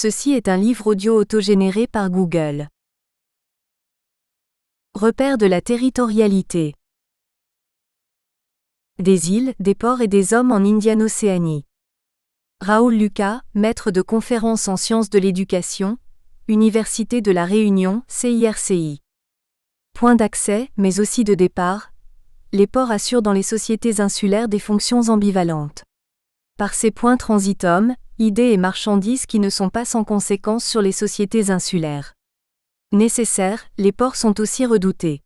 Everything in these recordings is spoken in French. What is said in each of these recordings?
Ceci est un livre audio autogénéré par Google. Repère de la territorialité. Des îles, des ports et des hommes en Indiane-Océanie. Raoul Lucas, maître de conférences en sciences de l'éducation, Université de la Réunion, CIRCI. Point d'accès, mais aussi de départ, les ports assurent dans les sociétés insulaires des fonctions ambivalentes. Par ces points transitent hommes, idées et marchandises qui ne sont pas sans conséquences sur les sociétés insulaires. Nécessaires, les ports sont aussi redoutés.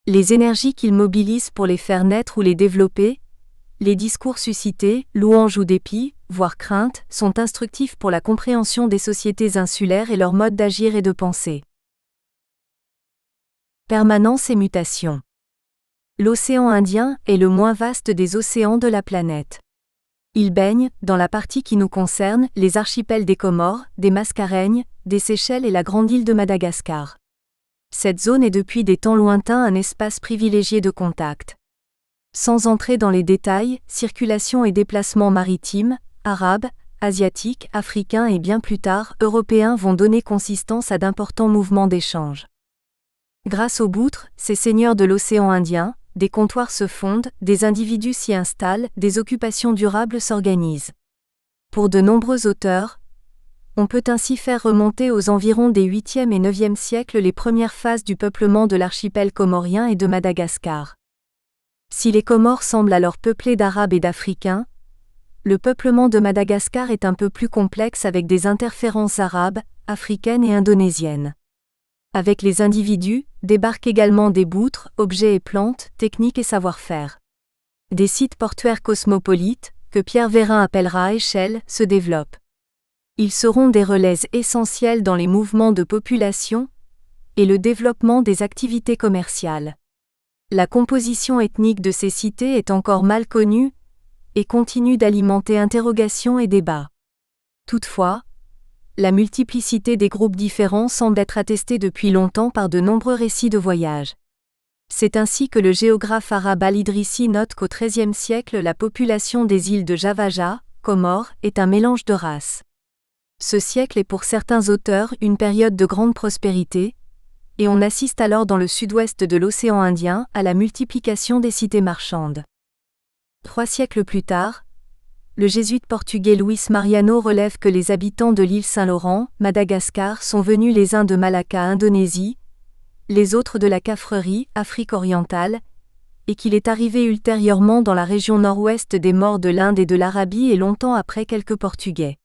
Les énergies qu'ils mobilisent pour les faire naître ou les développer, les discours suscités, louanges ou dépit, voire craintes, sont instructifs pour la compréhension des sociétés insulaires et leur mode d'agir et de penser. Permanence et mutation. L'océan Indien est le moins vaste des océans de la planète. Il baigne, dans la partie qui nous concerne, les archipels des Comores, des Mascareignes, des Seychelles et la grande île de Madagascar. Cette zone est depuis des temps lointains un espace privilégié de contact. Sans entrer dans les détails, circulation et déplacements maritimes, arabes, asiatiques, africains et bien plus tard, européens vont donner consistance à d'importants mouvements d'échange. Grâce aux boutres, ces seigneurs de l'océan Indien, des comptoirs se fondent, des individus s'y installent, des occupations durables s'organisent. Pour de nombreux auteurs, on peut ainsi faire remonter aux environs des 8e et 9e siècles les premières phases du peuplement de l'archipel comorien et de Madagascar. Si les Comores semblent alors peuplées d'Arabes et d'Africains, le peuplement de Madagascar est un peu plus complexe avec des interférences arabes, africaines et indonésiennes. Avec les individus, débarquent également des boutres, objets et plantes, techniques et savoir-faire. Des sites portuaires cosmopolites, que Pierre Vérin appellera échelles, se développent. Ils seront des relais essentiels dans les mouvements de population et le développement des activités commerciales. La composition ethnique de ces cités est encore mal connue et continue d'alimenter interrogations et débats. Toutefois, la multiplicité des groupes différents semble être attestée depuis longtemps par de nombreux récits de voyage. C'est ainsi que le géographe arabe Al-Idrissi note qu'au XIIIe siècle la population des îles de Javaja, Comores, est un mélange de races. Ce siècle est pour certains auteurs une période de grande prospérité, et on assiste alors dans le sud-ouest de l'océan Indien à la multiplication des cités marchandes. 3 siècles plus tard, le jésuite portugais Luís Mariano relève que les habitants de l'île Saint-Laurent, Madagascar, sont venus les uns de Malacca, Indonésie, les autres de la Caffrerie, Afrique orientale, et qu'il est arrivé ultérieurement dans la région nord-ouest des Maures de l'Inde et de l'Arabie et longtemps après quelques Portugais.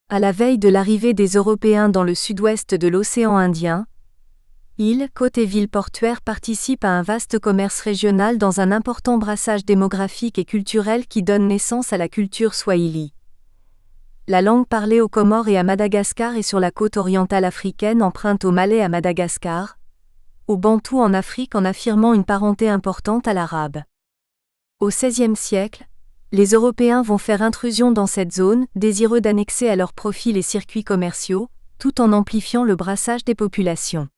À la veille de l'arrivée des Européens dans le sud-ouest de l'océan Indien, îles, côtes et villes portuaires participent à un vaste commerce régional dans un important brassage démographique et culturel qui donne naissance à la culture swahili. La langue parlée aux Comores et à Madagascar et sur la côte orientale africaine emprunte au malais à Madagascar, au bantou en Afrique en affirmant une parenté importante à l'arabe. Au XVIe siècle, les Européens vont faire intrusion dans cette zone, désireux d'annexer à leur profit les circuits commerciaux, tout en amplifiant le brassage des populations.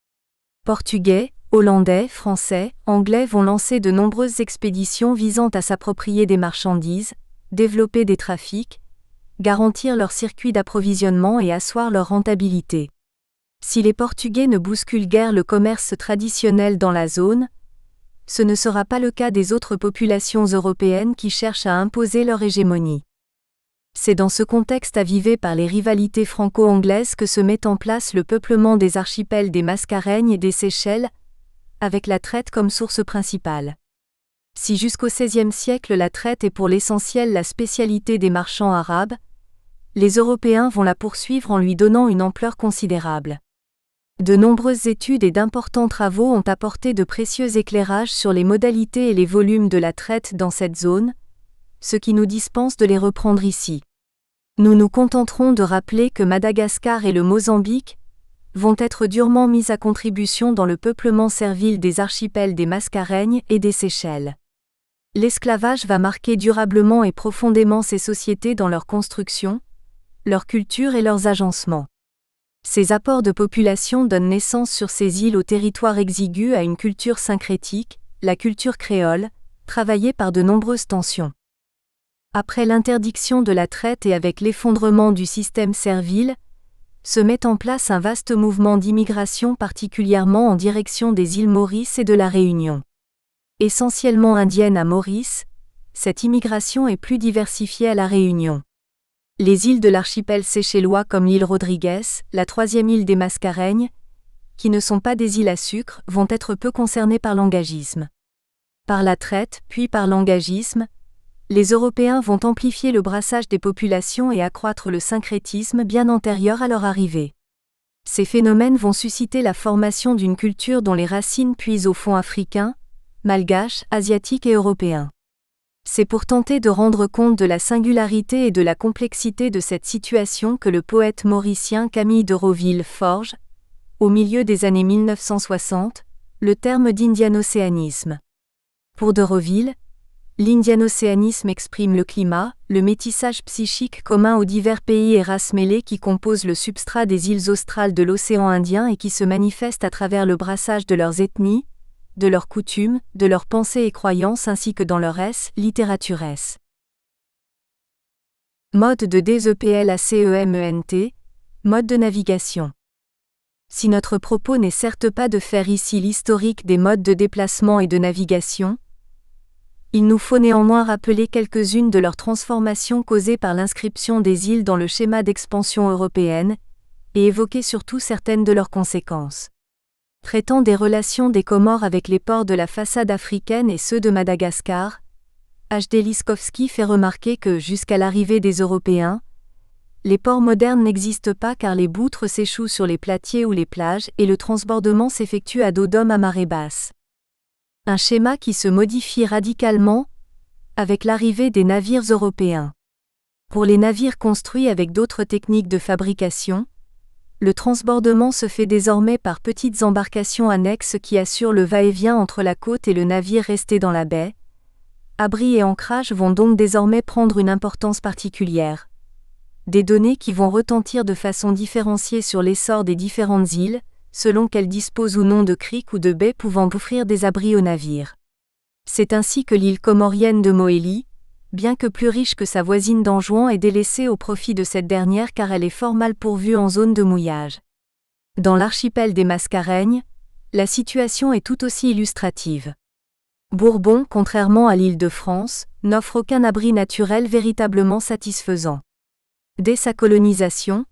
Portugais, Hollandais, Français, Anglais vont lancer de nombreuses expéditions visant à s'approprier des marchandises, développer des trafics, garantir leur circuit d'approvisionnement et asseoir leur rentabilité. Si les Portugais ne bousculent guère le commerce traditionnel dans la zone, ce ne sera pas le cas des autres populations européennes qui cherchent à imposer leur hégémonie. C'est dans ce contexte avivé par les rivalités franco-anglaises que se met en place le peuplement des archipels des Mascareignes et des Seychelles, avec la traite comme source principale. Si jusqu'au XVIe siècle la traite est pour l'essentiel la spécialité des marchands arabes, les Européens vont la poursuivre en lui donnant une ampleur considérable. De nombreuses études et d'importants travaux ont apporté de précieux éclairages sur les modalités et les volumes de la traite dans cette zone, ce qui nous dispense de les reprendre ici. Nous nous contenterons de rappeler que Madagascar et le Mozambique vont être durement mis à contribution dans le peuplement servile des archipels des Mascareignes et des Seychelles. L'esclavage va marquer durablement et profondément ces sociétés dans leur construction, leur culture et leurs agencements. Ces apports de population donnent naissance sur ces îles aux territoires exigus à une culture syncrétique, la culture créole, travaillée par de nombreuses tensions. Après l'interdiction de la traite et avec l'effondrement du système servile, se met en place un vaste mouvement d'immigration particulièrement en direction des îles Maurice et de la Réunion. Essentiellement indienne à Maurice, cette immigration est plus diversifiée à la Réunion. Les îles de l'archipel seychellois comme l'île Rodrigues, la troisième île des Mascareignes, qui ne sont pas des îles à sucre, vont être peu concernées par l'engagisme. Par la traite, puis par l'engagisme, les Européens vont amplifier le brassage des populations et accroître le syncrétisme bien antérieur à leur arrivée. Ces phénomènes vont susciter la formation d'une culture dont les racines puisent au fond africain, malgache, asiatique et européen. C'est pour tenter de rendre compte de la singularité et de la complexité de cette situation que le poète mauricien Camille de Roville forge, au milieu des années 1960, le terme d'indianocéanisme. Pour de Roville, l'indianocéanisme exprime le climat, le métissage psychique commun aux divers pays et races mêlées qui composent le substrat des îles australes de l'océan Indien et qui se manifestent à travers le brassage de leurs ethnies, de leurs coutumes, de leurs pensées et croyances ainsi que dans leur littérature. Mode de DEPLACEMENT, mode de navigation. Si notre propos n'est certes pas de faire ici l'historique des modes de déplacement et de navigation, il nous faut néanmoins rappeler quelques-unes de leurs transformations causées par l'inscription des îles dans le schéma d'expansion européenne, et évoquer surtout certaines de leurs conséquences. Traitant des relations des Comores avec les ports de la façade africaine et ceux de Madagascar, H.D. Liskowski fait remarquer que, jusqu'à l'arrivée des Européens, les ports modernes n'existent pas car les boutres s'échouent sur les platiers ou les plages et le transbordement s'effectue à dos d'homme à marée basse. Un schéma qui se modifie radicalement avec l'arrivée des navires européens. Pour les navires construits avec d'autres techniques de fabrication, le transbordement se fait désormais par petites embarcations annexes qui assurent le va-et-vient entre la côte et le navire resté dans la baie. Abris et ancrage vont donc désormais prendre une importance particulière. Des données qui vont retentir de façon différenciée sur l'essor des différentes îles, selon qu'elles disposent ou non de criques ou de baies pouvant offrir des abris aux navires. C'est ainsi que l'île comorienne de Mohéli, bien que plus riche que sa voisine d'Anjouan, est délaissée au profit de cette dernière car elle est fort mal pourvue en zone de mouillage. Dans l'archipel des Mascareignes, la situation est tout aussi illustrative. Bourbon, contrairement à l'île de France, n'offre aucun abri naturel véritablement satisfaisant. Dès sa colonisation,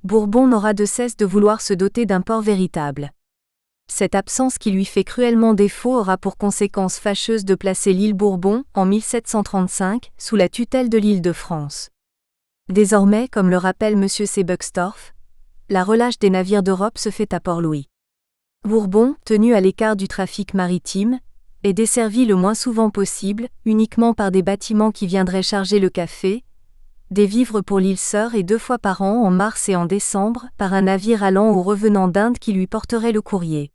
Bourbon n'aura de cesse de vouloir se doter d'un port véritable. Cette absence qui lui fait cruellement défaut aura pour conséquence fâcheuse de placer l'île Bourbon, en 1735, sous la tutelle de l'île de France. Désormais, comme le rappelle M. C. Buxtorf, la relâche des navires d'Europe se fait à Port-Louis. Bourbon, tenu à l'écart du trafic maritime, est desservi le moins souvent possible, uniquement par des bâtiments qui viendraient charger le café, des vivres pour l'île Sœur et 2 fois par an en mars et en décembre, par un navire allant ou revenant d'Inde qui lui porterait le courrier.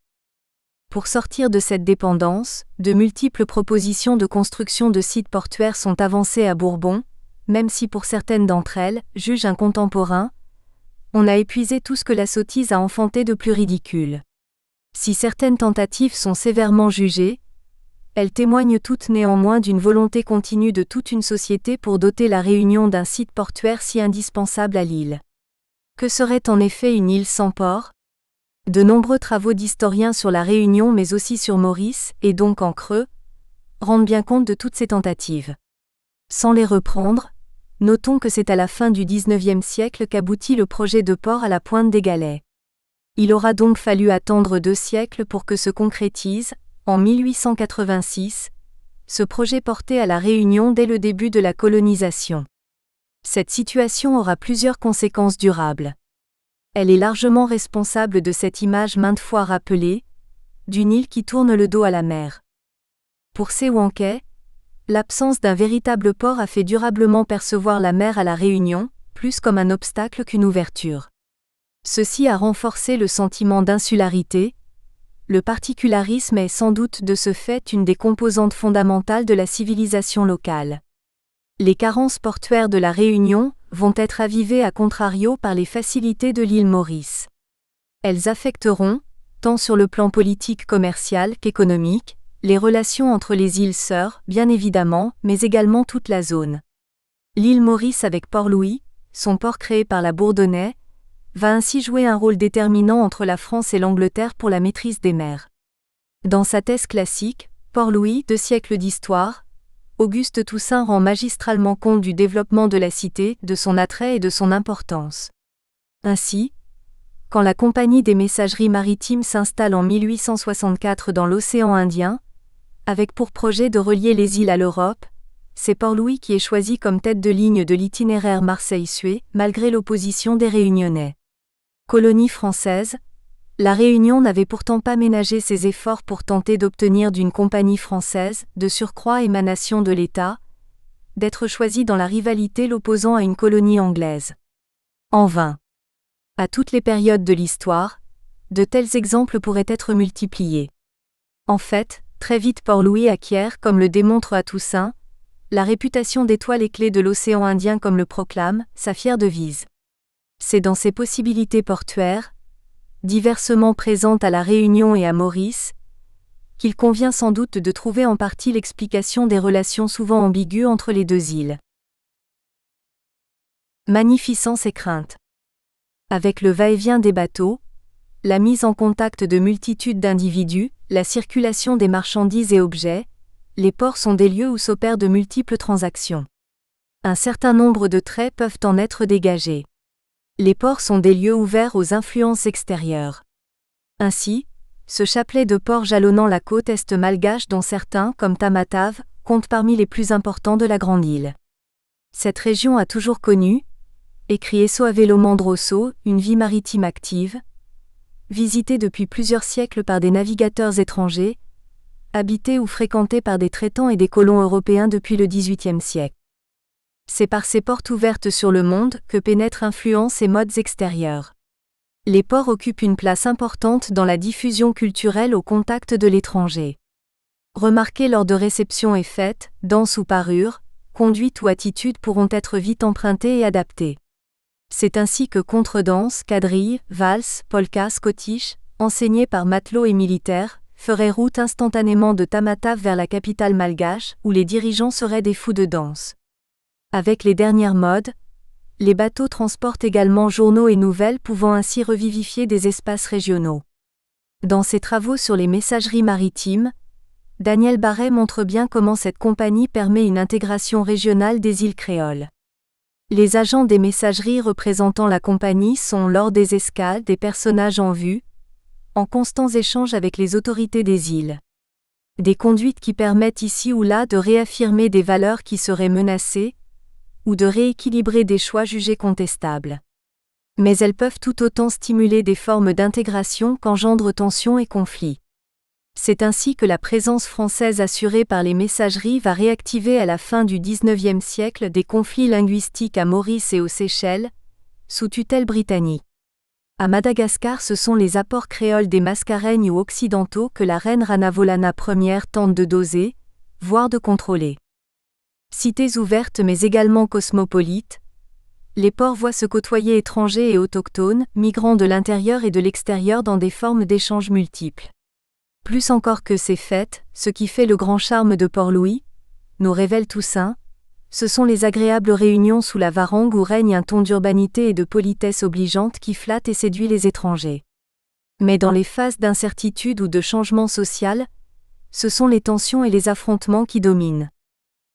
Pour sortir de cette dépendance, de multiples propositions de construction de sites portuaires sont avancées à Bourbon, même si pour certaines d'entre elles, juge un contemporain, on a épuisé tout ce que la sottise a enfanté de plus ridicule. Si certaines tentatives sont sévèrement jugées, elles témoignent toutes néanmoins d'une volonté continue de toute une société pour doter la Réunion d'un site portuaire si indispensable à l'île. Que serait en effet une île sans port ? De nombreux travaux d'historiens sur la Réunion mais aussi sur Maurice, et donc en creux, rendent bien compte de toutes ces tentatives. Sans les reprendre, notons que c'est à la fin du XIXe siècle qu'aboutit le projet de port à la Pointe des Galets. Il aura donc fallu attendre 2 siècles pour que se concrétise, en 1886, ce projet porté à la Réunion dès le début de la colonisation. Cette situation aura plusieurs conséquences durables. Elle est largement responsable de cette image maintes fois rappelée, d'une île qui tourne le dos à la mer. Pour Sewanke, l'absence d'un véritable port a fait durablement percevoir la mer à la Réunion, plus comme un obstacle qu'une ouverture. Ceci a renforcé le sentiment d'insularité. Le particularisme est sans doute de ce fait une des composantes fondamentales de la civilisation locale. Les carences portuaires de la Réunion vont être avivées à contrario par les facilités de l'île Maurice. Elles affecteront, tant sur le plan politique commercial qu'économique, les relations entre les îles Sœurs, bien évidemment, mais également toute la zone. L'île Maurice avec Port-Louis, son port créé par la Bourdonnais, va ainsi jouer un rôle déterminant entre la France et l'Angleterre pour la maîtrise des mers. Dans sa thèse classique, Port-Louis, 2 siècles d'histoire, Auguste Toussaint rend magistralement compte du développement de la cité, de son attrait et de son importance. Ainsi, quand la Compagnie des Messageries Maritimes s'installe en 1864 dans l'océan Indien, avec pour projet de relier les îles à l'Europe, c'est Port-Louis qui est choisi comme tête de ligne de l'itinéraire Marseille-Suez, malgré l'opposition des Réunionnais. Colonie française, la Réunion n'avait pourtant pas ménagé ses efforts pour tenter d'obtenir d'une compagnie française, de surcroît émanation de l'État, d'être choisie dans la rivalité l'opposant à une colonie anglaise. En vain. À toutes les périodes de l'histoire, de tels exemples pourraient être multipliés. En fait, très vite Port-Louis acquiert, comme le démontre à Toussaint, la réputation d'étoile éclairée de l'océan Indien comme le proclame, sa fière devise. C'est dans ces possibilités portuaires, diversement présentes à La Réunion et à Maurice, qu'il convient sans doute de trouver en partie l'explication des relations souvent ambiguës entre les 2 îles. Magnificence et crainte. Avec le va-et-vient des bateaux, la mise en contact de multitudes d'individus, la circulation des marchandises et objets, les ports sont des lieux où s'opèrent de multiples transactions. Un certain nombre de traits peuvent en être dégagés. Les ports sont des lieux ouverts aux influences extérieures. Ainsi, ce chapelet de ports jalonnant la côte est malgache dont certains, comme Tamatave, comptent parmi les plus importants de la Grande Île. Cette région a toujours connu, écrit Soavelo Mandroso, une vie maritime active, visitée depuis plusieurs siècles par des navigateurs étrangers, habitée ou fréquentée par des traitants et des colons européens depuis le XVIIIe siècle. C'est par ces portes ouvertes sur le monde que pénètrent influences et modes extérieurs. Les ports occupent une place importante dans la diffusion culturelle au contact de l'étranger. Remarqués lors de réceptions et fêtes, danses ou parures, conduite ou attitude pourront être vite empruntées et adaptées. C'est ainsi que contredanse, quadrilles, valses, polkas, scottish, enseignées par matelots et militaires, feraient route instantanément de Tamatave vers la capitale malgache, où les dirigeants seraient des fous de danse. Avec les dernières modes, les bateaux transportent également journaux et nouvelles pouvant ainsi revivifier des espaces régionaux. Dans ses travaux sur les messageries maritimes, Daniel Barret montre bien comment cette compagnie permet une intégration régionale des îles créoles. Les agents des messageries représentant la compagnie sont, lors des escales, des personnages en vue, en constants échanges avec les autorités des îles. Des conduites qui permettent ici ou là de réaffirmer des valeurs qui seraient menacées, ou de rééquilibrer des choix jugés contestables. Mais elles peuvent tout autant stimuler des formes d'intégration qu'engendrent tensions et conflits. C'est ainsi que la présence française assurée par les messageries va réactiver à la fin du XIXe siècle des conflits linguistiques à Maurice et aux Seychelles, sous tutelle britannique. À Madagascar, ce sont les apports créoles des Mascareignes ou occidentaux que la reine Ranavolana Ier tente de doser, voire de contrôler. Cités ouvertes mais également cosmopolites, les ports voient se côtoyer étrangers et autochtones, migrants de l'intérieur et de l'extérieur dans des formes d'échanges multiples. Plus encore que ces fêtes, ce qui fait le grand charme de Port-Louis, nous révèle Toussaint, ce sont les agréables réunions sous la varangue où règne un ton d'urbanité et de politesse obligeante qui flatte et séduit les étrangers. Mais dans les phases d'incertitude ou de changement social, ce sont les tensions et les affrontements qui dominent.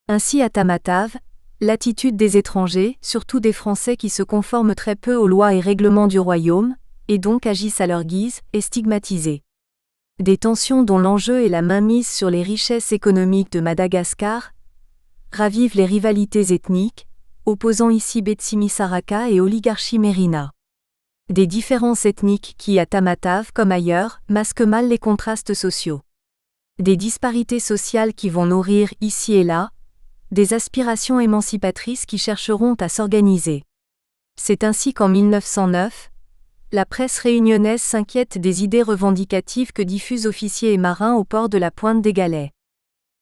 Ainsi à Tamatave, l'attitude des étrangers, surtout des Français qui se conforment très peu aux lois et règlements du royaume, et donc agissent à leur guise, est stigmatisée. Des tensions dont l'enjeu est la mainmise sur les richesses économiques de Madagascar, ravivent les rivalités ethniques, opposant ici Betsimisaraka et oligarchie Mérina. Des différences ethniques qui, à Tamatave comme ailleurs, masquent mal les contrastes sociaux. Des disparités sociales qui vont nourrir, ici et là, des aspirations émancipatrices qui chercheront à s'organiser. C'est ainsi qu'en 1909, la presse réunionnaise s'inquiète des idées revendicatives que diffusent officiers et marins au port de la Pointe des Galets.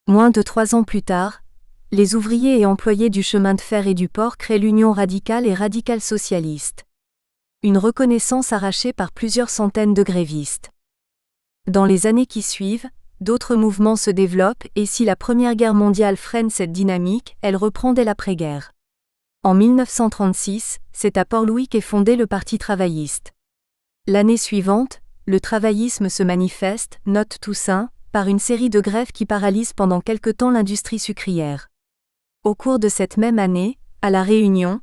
Moins de 3 ans plus tard, les ouvriers et employés du chemin de fer et du port créent l'Union radicale et radicale socialiste. Une reconnaissance arrachée par plusieurs centaines de grévistes. Dans les années qui suivent, d'autres mouvements se développent et si la Première Guerre mondiale freine cette dynamique, elle reprend dès l'après-guerre. En 1936, c'est à Port-Louis qu'est fondé le Parti travailliste. L'année suivante, le travaillisme se manifeste, note Toussaint, par une série de grèves qui paralysent pendant quelque temps l'industrie sucrière. Au cours de cette même année, à La Réunion,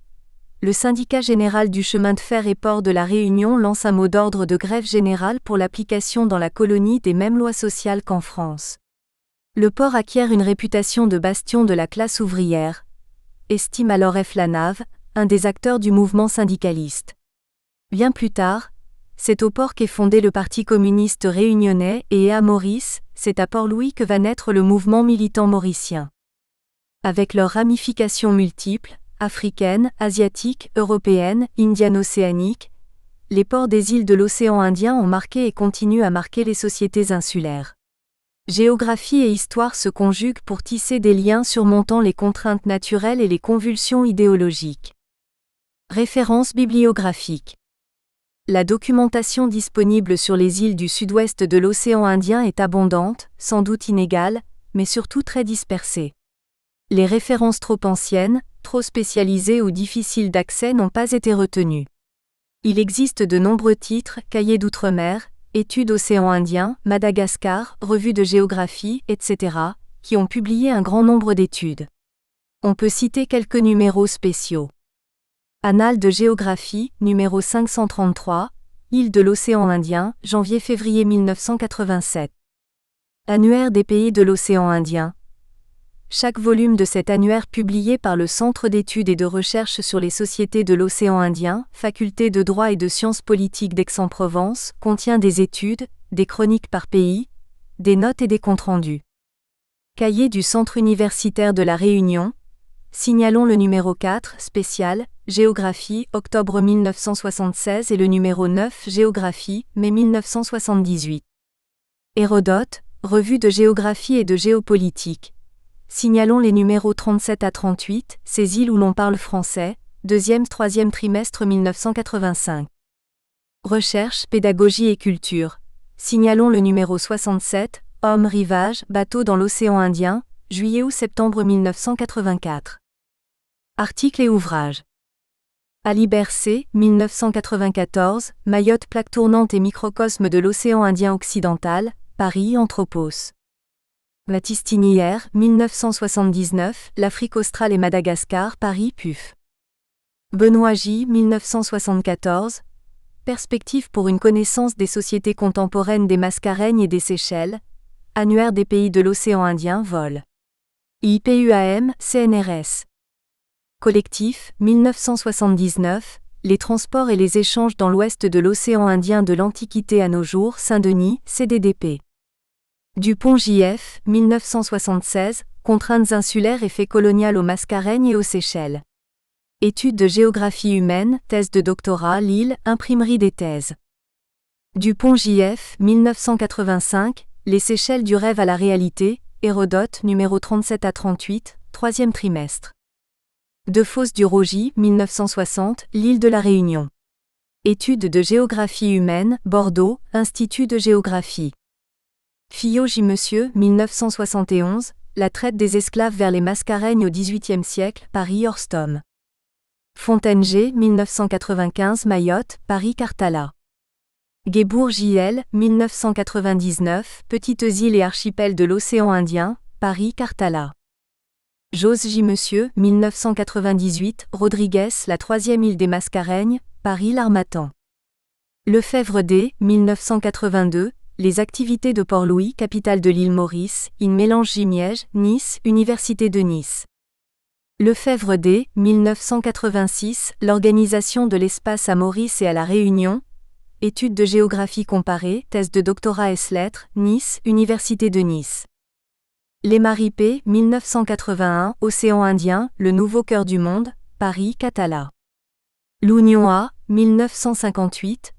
le syndicat général du chemin de fer et port de La Réunion lance un mot d'ordre de grève générale pour l'application dans la colonie des mêmes lois sociales qu'en France. Le port acquiert une réputation de bastion de la classe ouvrière, estime alors F. Lanave, un des acteurs du mouvement syndicaliste. Bien plus tard, c'est au port qu'est fondé le Parti communiste réunionnais et à Maurice, c'est à Port-Louis que va naître le mouvement militant mauricien. Avec leurs ramifications multiples, africaines, asiatiques, européennes, indiano-océaniques, les ports des îles de l'océan Indien ont marqué et continuent à marquer les sociétés insulaires. Géographie et histoire se conjuguent pour tisser des liens surmontant les contraintes naturelles et les convulsions idéologiques. Références bibliographiques. La documentation disponible sur les îles du sud-ouest de l'océan Indien est abondante, sans doute inégale, mais surtout très dispersée. Les références trop anciennes, trop spécialisées ou difficiles d'accès n'ont pas été retenues. Il existe de nombreux titres, cahiers d'outre-mer, études océan Indien, Madagascar, revues de géographie, etc., qui ont publié un grand nombre d'études. On peut citer quelques numéros spéciaux. Annales de géographie, numéro 533, Îles de l'océan Indien, janvier-février 1987. Annuaire des pays de l'océan Indien. Chaque volume de cet annuaire publié par le Centre d'études et de recherche sur les sociétés de l'océan Indien, Faculté de droit et de sciences politiques d'Aix-en-Provence, contient des études, des chroniques par pays, des notes et des comptes rendus. Cahier du Centre universitaire de La Réunion. Signalons le numéro 4, spécial, Géographie, octobre 1976 et le numéro 9, Géographie, mai 1978. Hérodote, Revue de géographie et de géopolitique. Signalons les numéros 37 à 38, ces îles où l'on parle français, 2e-3e trimestre 1985. Recherche, pédagogie et culture. Signalons le numéro 67, Hommes, rivage, bateaux dans l'océan Indien, juillet-septembre 1984. Articles et ouvrages. Ali Bercé, 1994, Mayotte, plaque tournante et microcosme de l'océan Indien occidental, Paris, Anthropos. Matistinière, 1979, L'Afrique australe et Madagascar, Paris, PUF. Benoît J. 1974, Perspective pour une connaissance des sociétés contemporaines des Mascareignes et des Seychelles, Annuaire des pays de l'océan Indien, vol. IPUAM, CNRS. Collectif, 1979, Les transports et les échanges dans l'ouest de l'océan Indien de l'Antiquité à nos jours, Saint-Denis, CDDP. Dupont J.F., 1976, Contraintes insulaires et fait colonial aux Mascareignes et aux Seychelles. Études de géographie humaine, thèse de doctorat, Lille, Imprimerie des thèses. Dupont J.F., 1985, Les Seychelles du rêve à la réalité, Hérodote, numéro 37 à 38, 3e trimestre. Defosse du Rogy, 1960, L'île de la Réunion. Études de géographie humaine, Bordeaux, Institut de géographie. Fillot J. Monsieur, 1971, La traite des esclaves vers les Mascareignes au XVIIIe siècle, Paris Orstom. Fontaine G. 1995 Mayotte, Paris Cartala. Guébourg J.L., 1999 Petites îles et archipels de l'océan Indien, Paris Cartala. Jose J. Monsieur, 1998 Rodriguez, La troisième île des Mascareignes, Paris l'Harmattan. Lefebvre D. 1982 Les activités de Port-Louis, capitale de l'île Maurice, in Mélange J-Miège, Nice, Université de Nice. Lefebvre D. 1986 L'organisation de l'espace à Maurice et à La Réunion. Études de géographie comparée, thèse de doctorat S-Lettres, Nice, Université de Nice. Lemari P. 1981 Océan Indien, le nouveau cœur du monde, Paris Catala. L'Union A. 1958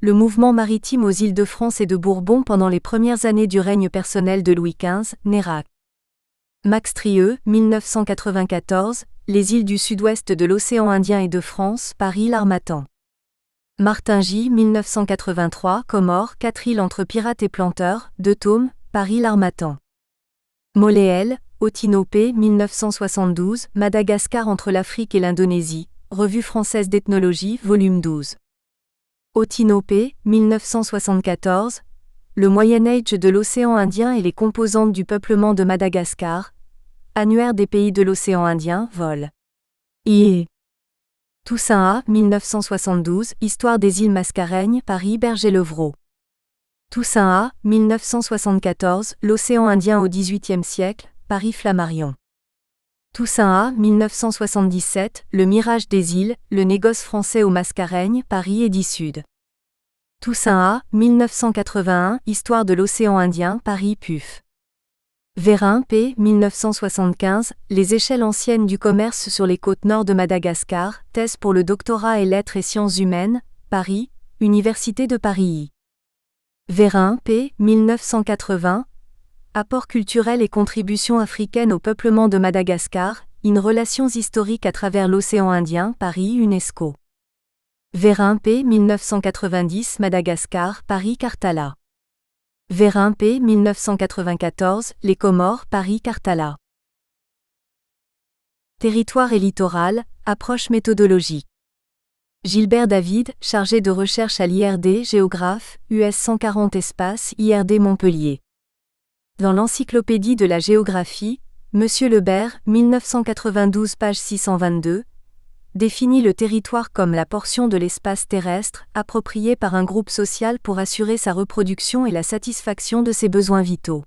Le mouvement maritime aux Îles-de-France et de Bourbon pendant les premières années du règne personnel de Louis XV, Nérac. Max Trieux, 1994, Les îles du sud-ouest de l'océan Indien et de France, Paris l'Harmattan. Martin J. 1983 Comores, 4 îles entre pirates et planteurs, 2 tomes, Paris l'Harmattan. Moléel, Otino P. 1972, Madagascar entre l'Afrique et l'Indonésie, Revue française d'ethnologie, volume 12. Otino P. 1974, Le Moyen Âge de l'océan Indien et les composantes du peuplement de Madagascar, Annuaire des pays de l'océan Indien, vol. I. Toussaint A. 1972, Histoire des îles Mascareignes, Paris Berger-Levrault. Toussaint A. 1974, L'océan Indien au XVIIIe siècle, Paris Flammarion. Toussaint A. 1977, Le mirage des îles, le négoce français aux Mascareignes, Paris Édit-Sud. Toussaint A. 1981, Histoire de l'océan Indien, Paris PUF. Vérin P. 1975, Les échelles anciennes du commerce sur les côtes nord de Madagascar, thèse pour le doctorat et lettres et sciences humaines, Paris, Université de Paris. Vérin P. 1980, Apports culturels et contributions africaines au peuplement de Madagascar, in relations historiques à travers l'océan Indien, Paris UNESCO. Vérin P. 1990, Madagascar, Paris Cartala. Vérin P. 1994, Les Comores, Paris Cartala. Territoire et littoral, approche méthodologique. Gilbert David, chargé de recherche à l'IRD, géographe, US 140 espace, IRD Montpellier. Dans l'Encyclopédie de la géographie, Monsieur Lebert, 1992 page 622, définit le territoire comme la portion de l'espace terrestre, appropriée par un groupe social pour assurer sa reproduction et la satisfaction de ses besoins vitaux.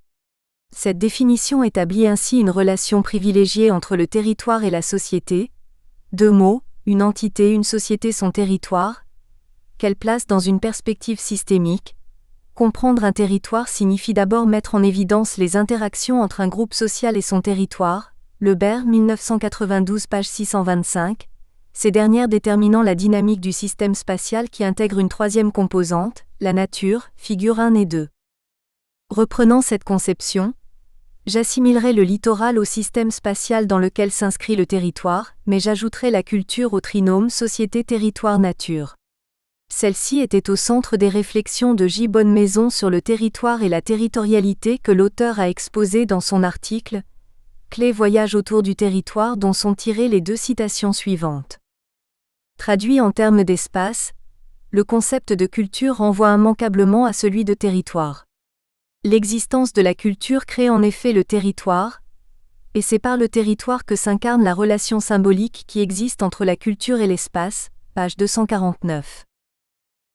Cette définition établit ainsi une relation privilégiée entre le territoire et la société. Deux mots, une entité, une société, son territoire, qu'elle place dans une perspective systémique. Comprendre un territoire signifie d'abord mettre en évidence les interactions entre un groupe social et son territoire, Lebert 1992 page 625, ces dernières déterminant la dynamique du système spatial qui intègre une troisième composante, la nature, figures 1 et 2. Reprenant cette conception, j'assimilerai le littoral au système spatial dans lequel s'inscrit le territoire, mais j'ajouterai la culture au trinôme société-territoire-nature. Celle-ci était au centre des réflexions de J. Bonnemaison sur le territoire et la territorialité que l'auteur a exposé dans son article « Clé voyage autour du territoire » dont sont tirées les deux citations suivantes. Traduit en termes d'espace, le concept de culture renvoie immanquablement à celui de territoire. L'existence de la culture crée en effet le territoire, et c'est par le territoire que s'incarne la relation symbolique qui existe entre la culture et l'espace, page 249.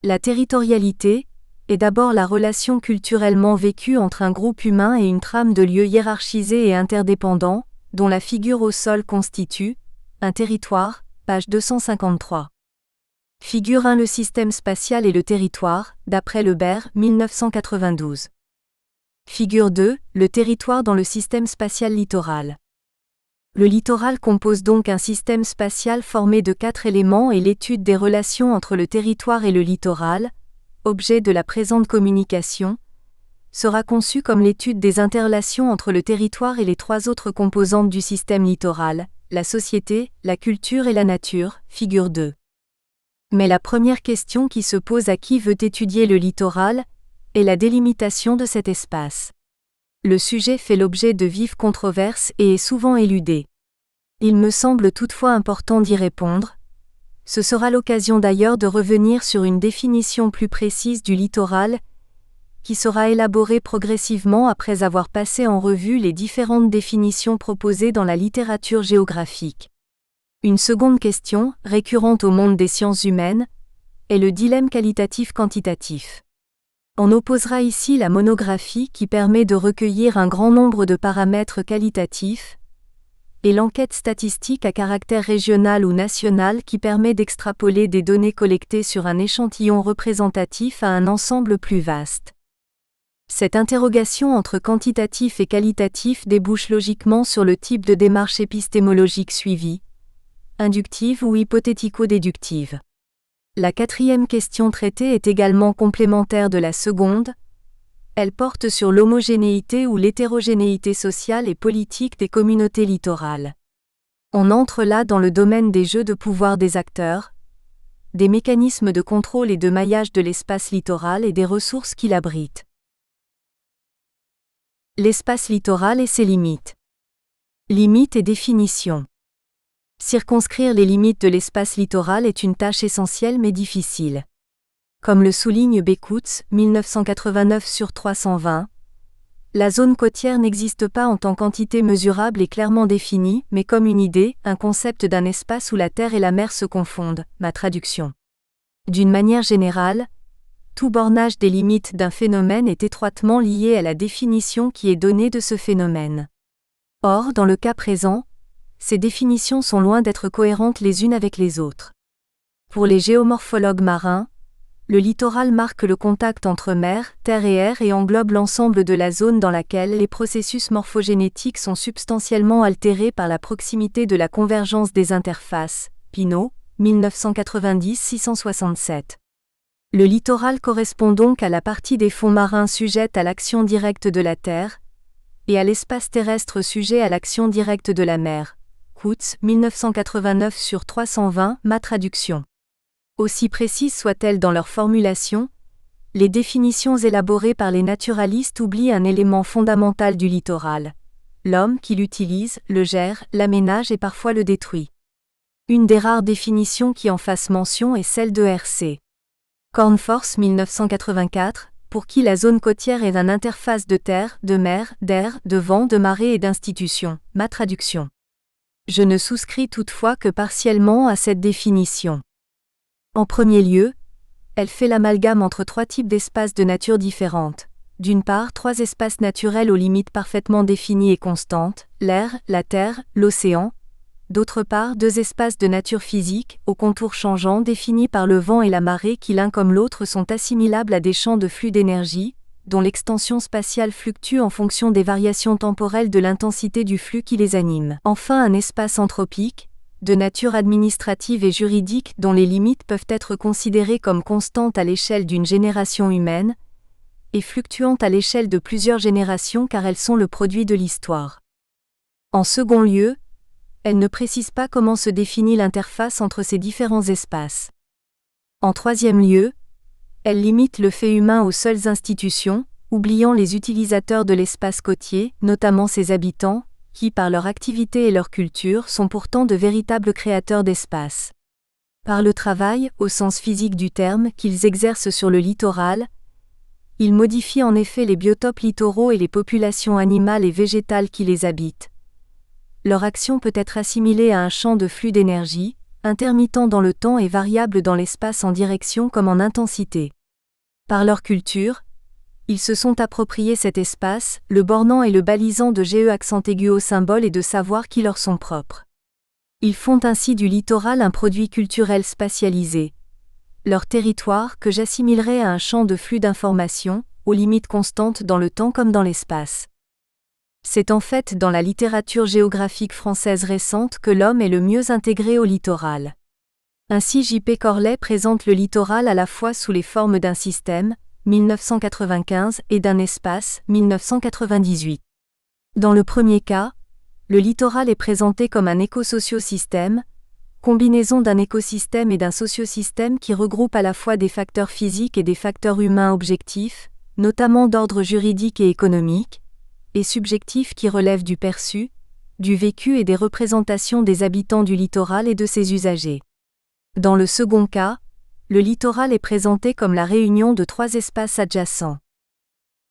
La territorialité est d'abord la relation culturellement vécue entre un groupe humain et une trame de lieux hiérarchisés et interdépendants, dont la figure au sol constitue un territoire, page 253. Figure 1 Le système spatial et le territoire, d'après Lebert, 1992. Figure 2 Le territoire dans le système spatial littoral. Le littoral compose donc un système spatial formé de 4 éléments et l'étude des relations entre le territoire et le littoral, objet de la présente communication, sera conçue comme l'étude des interrelations entre le territoire et les 3 autres composantes du système littoral, la société, la culture et la nature, figure 2. Mais la première question qui se pose à qui veut étudier le littoral est la délimitation de cet espace. Le sujet fait l'objet de vives controverses et est souvent éludé. Il me semble toutefois important d'y répondre. Ce sera l'occasion d'ailleurs de revenir sur une définition plus précise du littoral, qui sera élaborée progressivement après avoir passé en revue les différentes définitions proposées dans la littérature géographique. Une seconde question, récurrente au monde des sciences humaines, est le dilemme qualitatif-quantitatif. On opposera ici la monographie qui permet de recueillir un grand nombre de paramètres qualitatifs, et l'enquête statistique à caractère régional ou national qui permet d'extrapoler des données collectées sur un échantillon représentatif à un ensemble plus vaste. Cette interrogation entre quantitatif et qualitatif débouche logiquement sur le type de démarche épistémologique suivie, inductive ou hypothético-déductive. La quatrième question traitée est également complémentaire de la seconde. Elle porte sur l'homogénéité ou l'hétérogénéité sociale et politique des communautés littorales. On entre là dans le domaine des jeux de pouvoir des acteurs, des mécanismes de contrôle et de maillage de l'espace littoral et des ressources qu'il abrite. L'espace littoral et ses limites. Limites et définitions. Circonscrire les limites de l'espace littoral est une tâche essentielle mais difficile. Comme le souligne Bekutz, 1989/320, la zone côtière n'existe pas en tant qu'entité mesurable et clairement définie, mais comme une idée, un concept d'un espace où la terre et la mer se confondent. Ma traduction. D'une manière générale, tout bornage des limites d'un phénomène est étroitement lié à la définition qui est donnée de ce phénomène. Or, dans le cas présent, ces définitions sont loin d'être cohérentes les unes avec les autres. Pour les géomorphologues marins, le littoral marque le contact entre mer, terre et air et englobe l'ensemble de la zone dans laquelle les processus morphogénétiques sont substantiellement altérés par la proximité de la convergence des interfaces. Pinault, 1990-667. Le littoral correspond donc à la partie des fonds marins sujette à l'action directe de la terre, et à l'espace terrestre sujet à l'action directe de la mer. Coutts, 1989/320, ma traduction. Aussi précises soient-elles dans leur formulation, les définitions élaborées par les naturalistes oublient un élément fondamental du littoral. L'homme qui l'utilise, le gère, l'aménage et parfois le détruit. Une des rares définitions qui en fasse mention est celle de R.C. Cornforth, 1984, pour qui la zone côtière est une interface de terre, de mer, d'air, de vent, de marée et d'institutions. Ma traduction. Je ne souscris toutefois que partiellement à cette définition. En premier lieu, elle fait l'amalgame entre trois types d'espaces de nature différentes. D'une part, trois espaces naturels aux limites parfaitement définies et constantes, l'air, la terre, l'océan. D'autre part, deux espaces de nature physique, aux contours changeants définis par le vent et la marée qui l'un comme l'autre sont assimilables à des champs de flux d'énergie, dont l'extension spatiale fluctue en fonction des variations temporelles de l'intensité du flux qui les anime. Enfin, un espace anthropique, de nature administrative et juridique dont les limites peuvent être considérées comme constantes à l'échelle d'une génération humaine, et fluctuantes à l'échelle de plusieurs générations car elles sont le produit de l'histoire. En second lieu, elle ne précise pas comment se définit l'interface entre ces différents espaces. En troisième lieu, elle limite le fait humain aux seules institutions, oubliant les utilisateurs de l'espace côtier, notamment ses habitants, qui par leur activité et leur culture sont pourtant de véritables créateurs d'espace. Par le travail, au sens physique du terme, qu'ils exercent sur le littoral, ils modifient en effet les biotopes littoraux et les populations animales et végétales qui les habitent. Leur action peut être assimilée à un champ de flux d'énergie, intermittent dans le temps et variable dans l'espace en direction comme en intensité. Par leur culture, ils se sont appropriés cet espace, le bornant et le balisant de GE accent aigu au symbole et de savoirs qui leur sont propres. Ils font ainsi du littoral un produit culturel spatialisé. Leur territoire que j'assimilerais à un champ de flux d'informations, aux limites constantes dans le temps comme dans l'espace. C'est en fait dans la littérature géographique française récente que l'homme est le mieux intégré au littoral. Ainsi J.P. Corley présente le littoral à la fois sous les formes d'un système, 1995, et d'un espace, 1998. Dans le premier cas, le littoral est présenté comme un éco-socio-système, combinaison d'un écosystème et d'un sociosystème qui regroupe à la fois des facteurs physiques et des facteurs humains objectifs, notamment d'ordre juridique et économique, et subjectifs qui relèvent du perçu, du vécu et des représentations des habitants du littoral et de ses usagers. Dans le second cas, le littoral est présenté comme la réunion de trois espaces adjacents.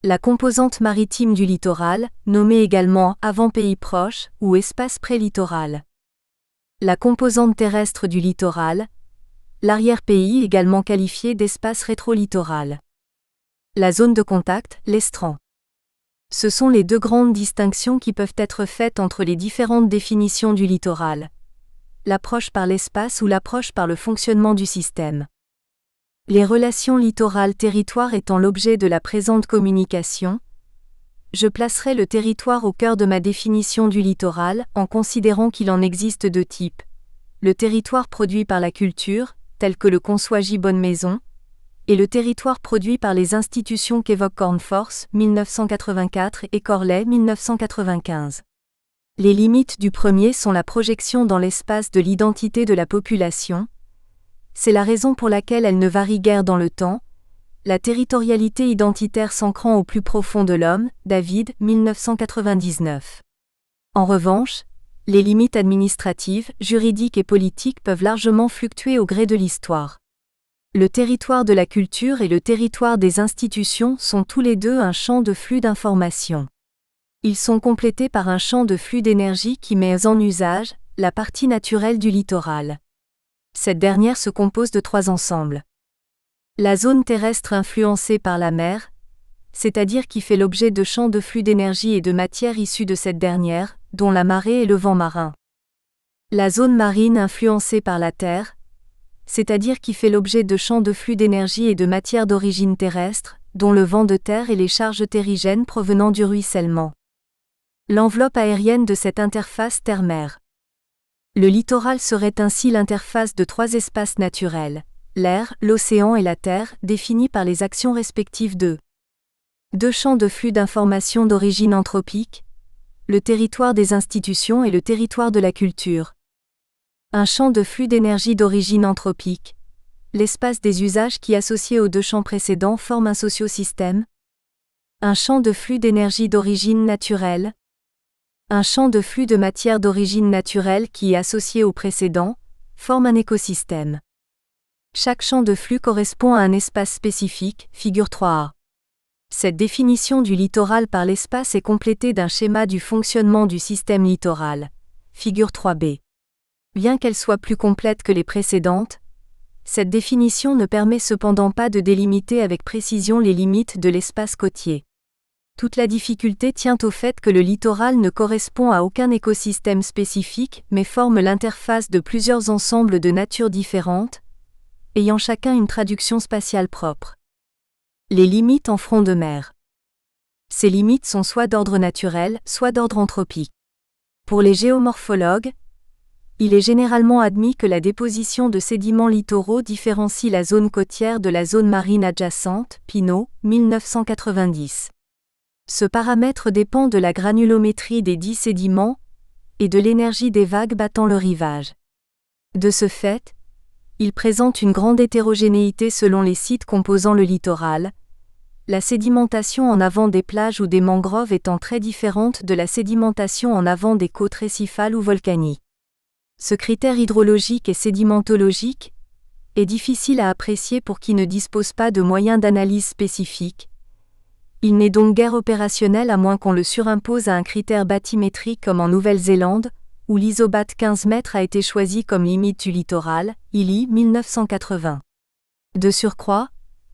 La composante maritime du littoral, nommée également avant-pays proche ou espace pré-littoral. La composante terrestre du littoral, l'arrière-pays également qualifié d'espace rétro-littoral. La zone de contact, l'estran. Ce sont les deux grandes distinctions qui peuvent être faites entre les différentes définitions du littoral. L'approche par l'espace ou l'approche par le fonctionnement du système. Les relations littoral-territoire étant l'objet de la présente communication, je placerai le territoire au cœur de ma définition du littoral en considérant qu'il en existe deux types. Le territoire produit par la culture, tel que le conçoit J. Bonnemaison, et le territoire produit par les institutions qu'évoque Cornforth, 1984 et Corley, 1995. Les limites du premier sont la projection dans l'espace de l'identité de la population. C'est la raison pour laquelle elle ne varie guère dans le temps, la territorialité identitaire s'ancrant au plus profond de l'homme, David, 1999. En revanche, Les limites administratives, juridiques et politiques peuvent largement fluctuer au gré de l'histoire. Le territoire de la culture et le territoire des institutions sont tous les deux un champ de flux d'informations. Ils sont complétés par un champ de flux d'énergie qui met en usage la partie naturelle du littoral. Cette dernière se compose de 3 ensembles. La zone terrestre influencée par la mer, c'est-à-dire qui fait l'objet de champs de flux d'énergie et de matière issus de cette dernière, dont la marée et le vent marin. La zone marine influencée par la terre, c'est-à-dire qui fait l'objet de champs de flux d'énergie et de matière d'origine terrestre, dont le vent de terre et les charges terrigènes provenant du ruissellement. L'enveloppe aérienne de cette interface terre-mer. Le littoral serait ainsi l'interface de 3 espaces naturels, l'air, l'océan et la terre, définis par les actions respectives de 2 champs de flux d'informations d'origine anthropique, le territoire des institutions et le territoire de la culture. Un champ de flux d'énergie d'origine anthropique, l'espace des usages qui associés aux 2 champs précédents forment un sociosystème. Un champ de flux d'énergie d'origine naturelle. Un champ de flux de matière d'origine naturelle qui, associé au précédent, forme un écosystème. Chaque champ de flux correspond à un espace spécifique, figure 3a. Cette définition du littoral par l'espace est complétée d'un schéma du fonctionnement du système littoral, figure 3b. Bien qu'elle soit plus complète que les précédentes, cette définition ne permet cependant pas de délimiter avec précision les limites de l'espace côtier. Toute la difficulté tient au fait que le littoral ne correspond à aucun écosystème spécifique mais forme l'interface de plusieurs ensembles de natures différentes, ayant chacun une traduction spatiale propre. Les limites en front de mer. Ces limites sont soit d'ordre naturel, soit d'ordre anthropique. Pour les géomorphologues, il est généralement admis que la déposition de sédiments littoraux différencie la zone côtière de la zone marine adjacente, Pinault, 1990. Ce paramètre dépend de la granulométrie des dits sédiments et de l'énergie des vagues battant le rivage. De ce fait, il présente une grande hétérogénéité selon les sites composant le littoral, la sédimentation en avant des plages ou des mangroves étant très différente de la sédimentation en avant des côtes récifales ou volcaniques. Ce critère hydrologique et sédimentologique est difficile à apprécier pour qui ne dispose pas de moyens d'analyse spécifiques. Il n'est donc guère opérationnel à moins qu'on le surimpose à un critère bathymétrique comme en Nouvelle-Zélande, où l'isobat 15 mètres a été choisi comme limite du littoral, ILI 1980. De surcroît,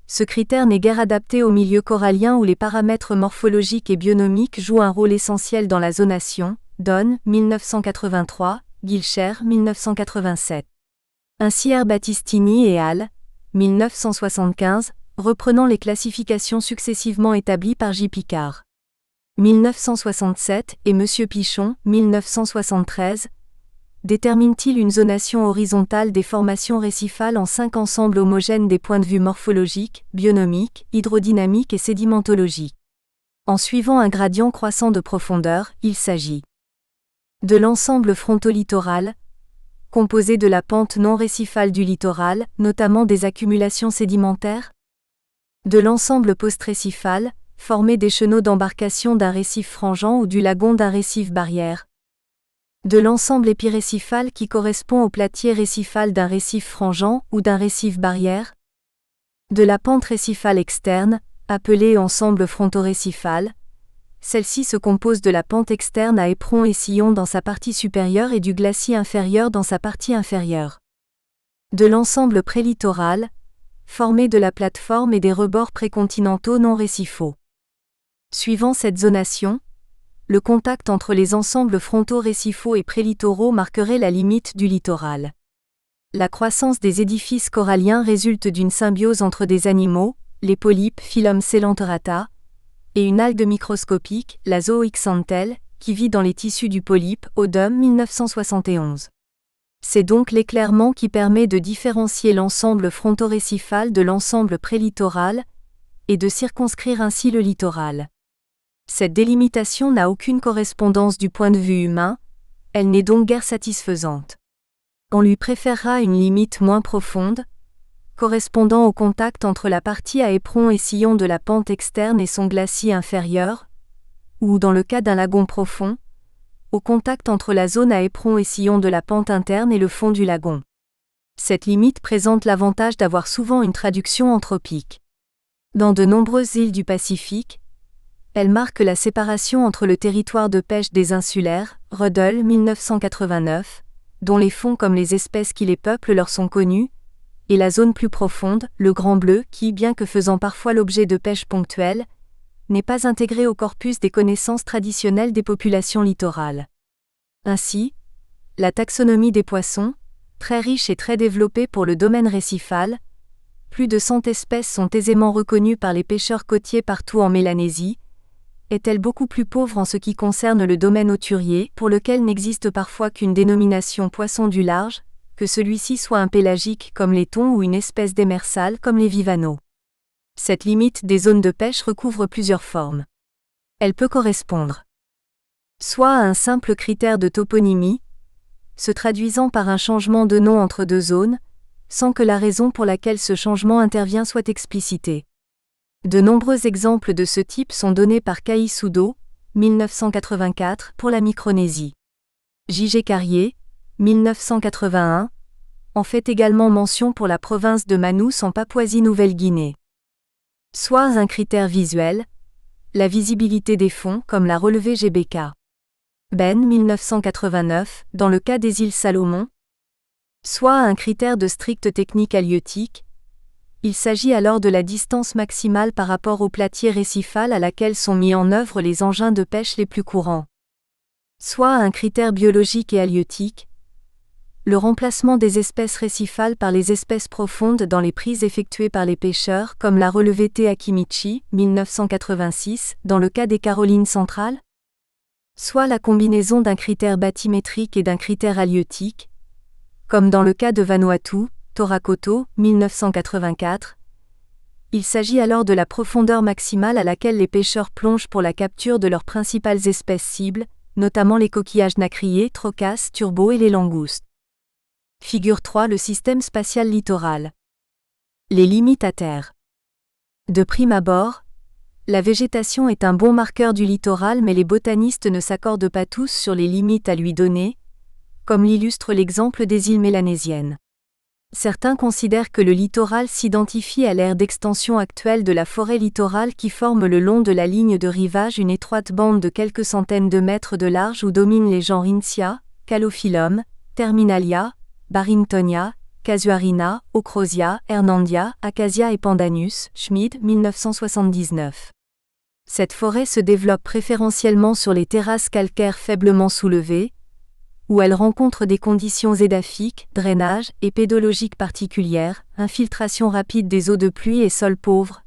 ce critère n'est guère adapté au milieu corallien où les paramètres morphologiques et bionomiques jouent un rôle essentiel dans la zonation, Donne 1983, Gilcher 1987. Ainsi R. Battistini et al. 1975, reprenant les classifications successivement établies par J. Picard. 1967 et M. Pichon, 1973, détermine-t-il une zonation horizontale des formations récifales en 5 ensembles homogènes des points de vue morphologiques, bionomiques, hydrodynamiques et sédimentologiques. En suivant un gradient croissant de profondeur, il s'agit de l'ensemble fronto-littoral, composé de la pente non récifale du littoral, notamment des accumulations sédimentaires, de l'ensemble post-récifal, formé des chenaux d'embarcation d'un récif frangeant ou du lagon d'un récif barrière, de l'ensemble épirécifal qui correspond au platier récifal d'un récif frangeant ou d'un récif barrière, de la pente récifale externe, appelée ensemble fronto-récifal. Celle-ci se compose de la pente externe à éperon et sillon dans sa partie supérieure et du glacis inférieur dans sa partie inférieure. De l'ensemble prélittoral, formé de la plateforme et des rebords précontinentaux non récifaux. Suivant cette zonation, le contact entre les ensembles frontaux récifaux et prélittoraux marquerait la limite du littoral. La croissance des édifices coralliens résulte d'une symbiose entre des animaux, les polypes Phylum Coelenterata, et une algue microscopique, la Zooxanthelle, qui vit dans les tissus du polype, Odum 1971. C'est donc l'éclairement qui permet de différencier l'ensemble frontorécifal de l'ensemble prélittoral et de circonscrire ainsi le littoral. Cette délimitation n'a aucune correspondance du point de vue humain, elle n'est donc guère satisfaisante. On lui préférera une limite moins profonde, correspondant au contact entre la partie à éperon et sillon de la pente externe et son glacis inférieur, ou dans le cas d'un lagon profond, au contact entre la zone à éperon et sillon de la pente interne et le fond du lagon. Cette limite présente l'avantage d'avoir souvent une traduction anthropique. Dans de nombreuses îles du Pacifique, elle marque la séparation entre le territoire de pêche des insulaires, Ruddle 1989, dont les fonds comme les espèces qui les peuplent leur sont connus, et la zone plus profonde, le Grand Bleu, qui, bien que faisant parfois l'objet de pêche ponctuelle, n'est pas intégrée au corpus des connaissances traditionnelles des populations littorales. Ainsi, la taxonomie des poissons, très riche et très développée pour le domaine récifal, plus de 100 espèces sont aisément reconnues par les pêcheurs côtiers partout en Mélanésie, est-elle beaucoup plus pauvre en ce qui concerne le domaine hauturier, pour lequel n'existe parfois qu'une dénomination poisson du large, que celui-ci soit un pélagique comme les thons ou une espèce démersale comme les vivaneaux. Cette limite des zones de pêche recouvre plusieurs formes. Elle peut correspondre soit à un simple critère de toponymie, se traduisant par un changement de nom entre deux zones, sans que la raison pour laquelle ce changement intervient soit explicitée. De nombreux exemples de ce type sont donnés par Kai Sudo, 1984, pour la Micronésie. J.G. Carrier, 1981, en fait également mention pour la province de Manus en Papouasie-Nouvelle-Guinée. Soit un critère visuel, la visibilité des fonds comme l'a relevé GBK. Ben 1989, dans le cas des îles Salomon. Soit un critère de stricte technique halieutique. Il s'agit alors de la distance maximale par rapport au platier récifal à laquelle sont mis en œuvre les engins de pêche les plus courants. Soit un critère biologique et halieutique. Le remplacement des espèces récifales par les espèces profondes dans les prises effectuées par les pêcheurs, comme l'a relevé Te Akimichi, 1986, dans le cas des Carolines centrales. Soit la combinaison d'un critère bathymétrique et d'un critère halieutique, comme dans le cas de Vanuatu, Torakoto, 1984. Il s'agit alors de la profondeur maximale à laquelle les pêcheurs plongent pour la capture de leurs principales espèces cibles, notamment les coquillages nacriers, trocas, turbots et les langoustes. Figure 3. Le système spatial littoral. Les limites à terre. De prime abord, la végétation est un bon marqueur du littoral, mais les botanistes ne s'accordent pas tous sur les limites à lui donner, comme l'illustre l'exemple des îles mélanésiennes. Certains considèrent que le littoral s'identifie à l'aire d'extension actuelle de la forêt littorale qui forme le long de la ligne de rivage une étroite bande de quelques centaines de mètres de large où dominent les genres Intia, Calophyllum, Terminalia, Barringtonia, Casuarina, Ocrosia, Hernandia, Acacia et Pandanus, Schmid, 1979. Cette forêt se développe préférentiellement sur les terrasses calcaires faiblement soulevées, où elle rencontre des conditions édaphiques, drainage et pédologiques particulières, infiltration rapide des eaux de pluie et sols pauvres.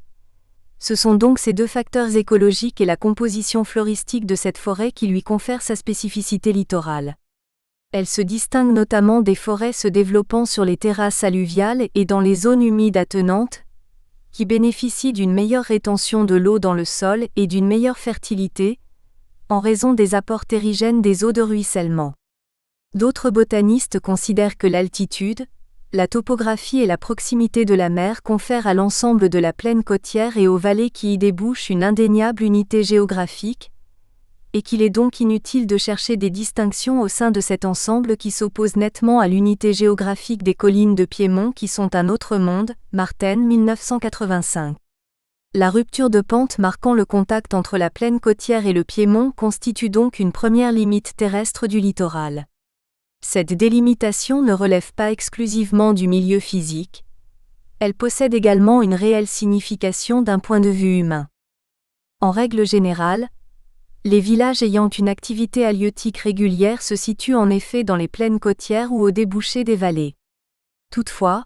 Ce sont donc ces deux facteurs écologiques et la composition floristique de cette forêt qui lui confèrent sa spécificité littorale. Elle se distingue notamment des forêts se développant sur les terrasses alluviales et dans les zones humides attenantes, qui bénéficient d'une meilleure rétention de l'eau dans le sol et d'une meilleure fertilité, en raison des apports terrigènes des eaux de ruissellement. D'autres botanistes considèrent que l'altitude, la topographie et la proximité de la mer confèrent à l'ensemble de la plaine côtière et aux vallées qui y débouchent une indéniable unité géographique, et qu'il est donc inutile de chercher des distinctions au sein de cet ensemble qui s'oppose nettement à l'unité géographique des collines de Piémont qui sont un autre monde, Marten 1985. La rupture de pente marquant le contact entre la plaine côtière et le Piémont constitue donc une première limite terrestre du littoral. Cette délimitation ne relève pas exclusivement du milieu physique, elle possède également une réelle signification d'un point de vue humain. En règle générale, les villages ayant une activité halieutique régulière se situent en effet dans les plaines côtières ou au débouché des vallées. Toutefois,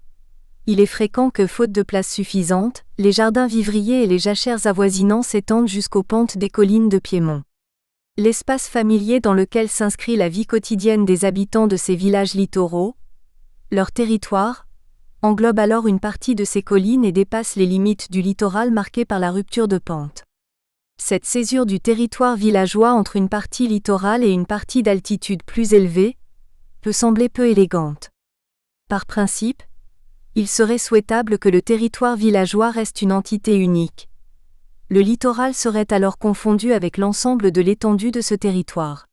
il est fréquent que, faute de place suffisante, les jardins vivriers et les jachères avoisinants s'étendent jusqu'aux pentes des collines de Piémont. L'espace familier dans lequel s'inscrit la vie quotidienne des habitants de ces villages littoraux, leur territoire, englobe alors une partie de ces collines et dépasse les limites du littoral marquées par la rupture de pente. Cette césure du territoire villageois entre une partie littorale et une partie d'altitude plus élevée peut sembler peu élégante. Par principe, il serait souhaitable que le territoire villageois reste une entité unique. Le littoral serait alors confondu avec l'ensemble de l'étendue de ce territoire.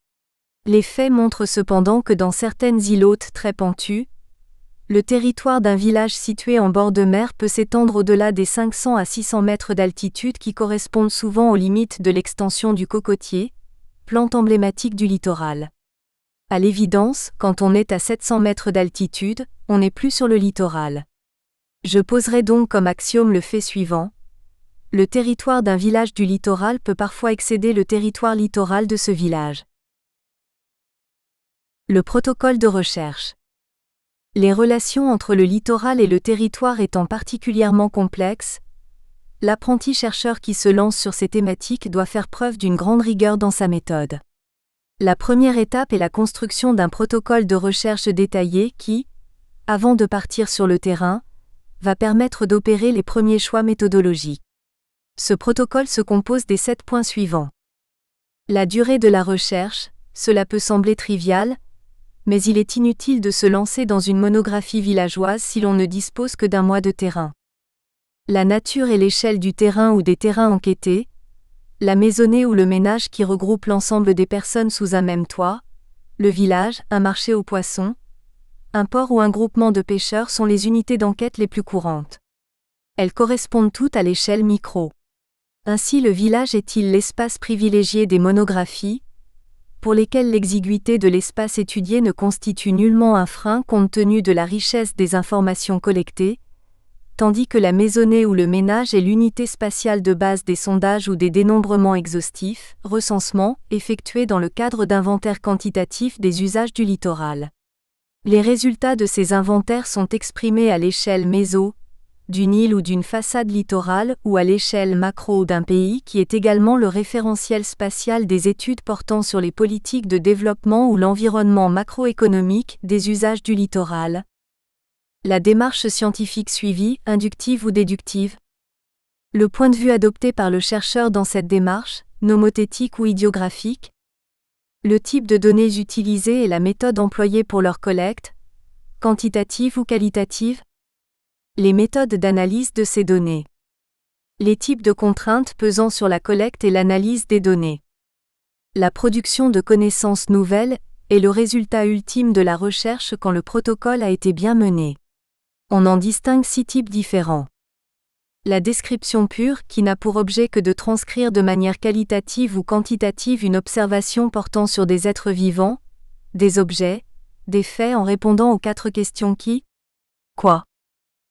Les faits montrent cependant que dans certaines îles hautes très pentues, le territoire d'un village situé en bord de mer peut s'étendre au-delà des 500 à 600 mètres d'altitude qui correspondent souvent aux limites de l'extension du cocotier, plante emblématique du littoral. À l'évidence, quand on est à 700 mètres d'altitude, on n'est plus sur le littoral. Je poserai donc comme axiome le fait suivant. Le territoire d'un village du littoral peut parfois excéder le territoire littoral de ce village. Le protocole de recherche. Les relations entre le littoral et le territoire étant particulièrement complexes, l'apprenti chercheur qui se lance sur ces thématiques doit faire preuve d'une grande rigueur dans sa méthode. La première étape est la construction d'un protocole de recherche détaillé qui, avant de partir sur le terrain, va permettre d'opérer les premiers choix méthodologiques. Ce protocole se compose des 7 points suivants. La durée de la recherche, cela peut sembler trivial, mais il est inutile de se lancer dans une monographie villageoise si l'on ne dispose que d'un mois de terrain. La nature et l'échelle du terrain ou des terrains enquêtés, la maisonnée ou le ménage qui regroupe l'ensemble des personnes sous un même toit, le village, un marché aux poissons, un port ou un groupement de pêcheurs sont les unités d'enquête les plus courantes. Elles correspondent toutes à l'échelle micro. Ainsi le village est-il l'espace privilégié des monographies, pour lesquelles l'exiguïté de l'espace étudié ne constitue nullement un frein compte tenu de la richesse des informations collectées, tandis que la maisonnée ou le ménage est l'unité spatiale de base des sondages ou des dénombrements exhaustifs, recensements, effectués dans le cadre d'inventaires quantitatifs des usages du littoral. Les résultats de ces inventaires sont exprimés à l'échelle méso, d'une île ou d'une façade littorale ou à l'échelle macro d'un pays qui est également le référentiel spatial des études portant sur les politiques de développement ou l'environnement macroéconomique des usages du littoral. La démarche scientifique suivie, inductive ou déductive. Le point de vue adopté par le chercheur dans cette démarche, nomothétique ou idiographique. Le type de données utilisées et la méthode employée pour leur collecte, quantitative ou qualitative. Les méthodes d'analyse de ces données. Les types de contraintes pesant sur la collecte et l'analyse des données. La production de connaissances nouvelles est le résultat ultime de la recherche quand le protocole a été bien mené. On en distingue 6 types différents. La description pure, qui n'a pour objet que de transcrire de manière qualitative ou quantitative une observation portant sur des êtres vivants, des objets, des faits en répondant aux 4 questions qui, quoi,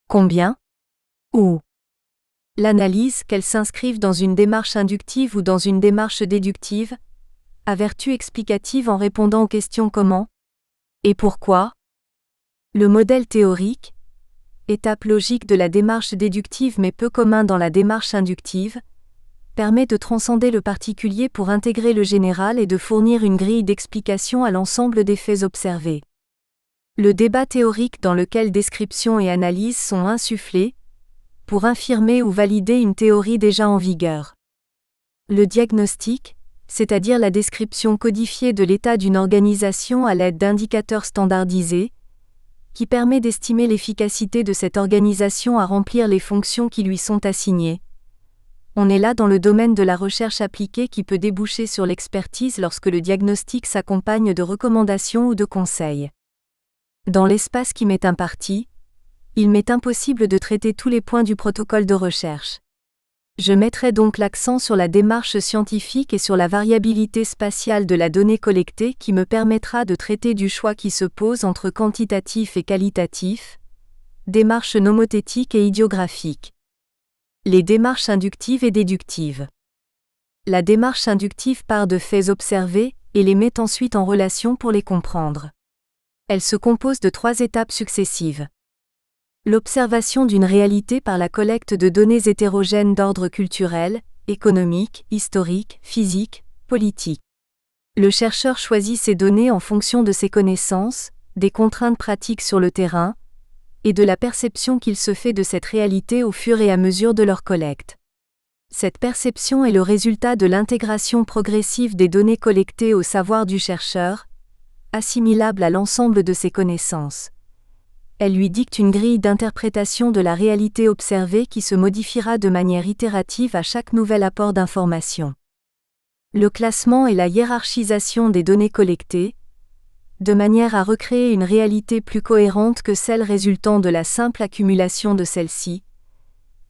combien, où. L'analyse, qu'elle s'inscrive dans une démarche inductive ou dans une démarche déductive, à vertu explicative en répondant aux questions comment et pourquoi. Le modèle théorique, étape logique de la démarche déductive mais peu commun dans la démarche inductive, permet de transcender le particulier pour intégrer le général et de fournir une grille d'explication à l'ensemble des faits observés. Le débat théorique dans lequel description et analyse sont insufflés, pour infirmer ou valider une théorie déjà en vigueur. Le diagnostic, c'est-à-dire la description codifiée de l'état d'une organisation à l'aide d'indicateurs standardisés, qui permet d'estimer l'efficacité de cette organisation à remplir les fonctions qui lui sont assignées. On est là dans le domaine de la recherche appliquée qui peut déboucher sur l'expertise lorsque le diagnostic s'accompagne de recommandations ou de conseils. Dans l'espace qui m'est imparti, il m'est impossible de traiter tous les points du protocole de recherche. Je mettrai donc l'accent sur la démarche scientifique et sur la variabilité spatiale de la donnée collectée qui me permettra de traiter du choix qui se pose entre quantitatif et qualitatif, démarche nomothétique et idiographique. Les démarches inductives et déductives. La démarche inductive part de faits observés et les met ensuite en relation pour les comprendre. Elle se compose de 3 étapes successives. L'observation d'une réalité par la collecte de données hétérogènes d'ordre culturel, économique, historique, physique, politique. Le chercheur choisit ces données en fonction de ses connaissances, des contraintes pratiques sur le terrain, et de la perception qu'il se fait de cette réalité au fur et à mesure de leur collecte. Cette perception est le résultat de l'intégration progressive des données collectées au savoir du chercheur, assimilable à l'ensemble de ses connaissances. Elle lui dicte une grille d'interprétation de la réalité observée qui se modifiera de manière itérative à chaque nouvel apport d'information. le classement et la hiérarchisation des données collectées, de manière à recréer une réalité plus cohérente que celle résultant de la simple accumulation de celles-ci.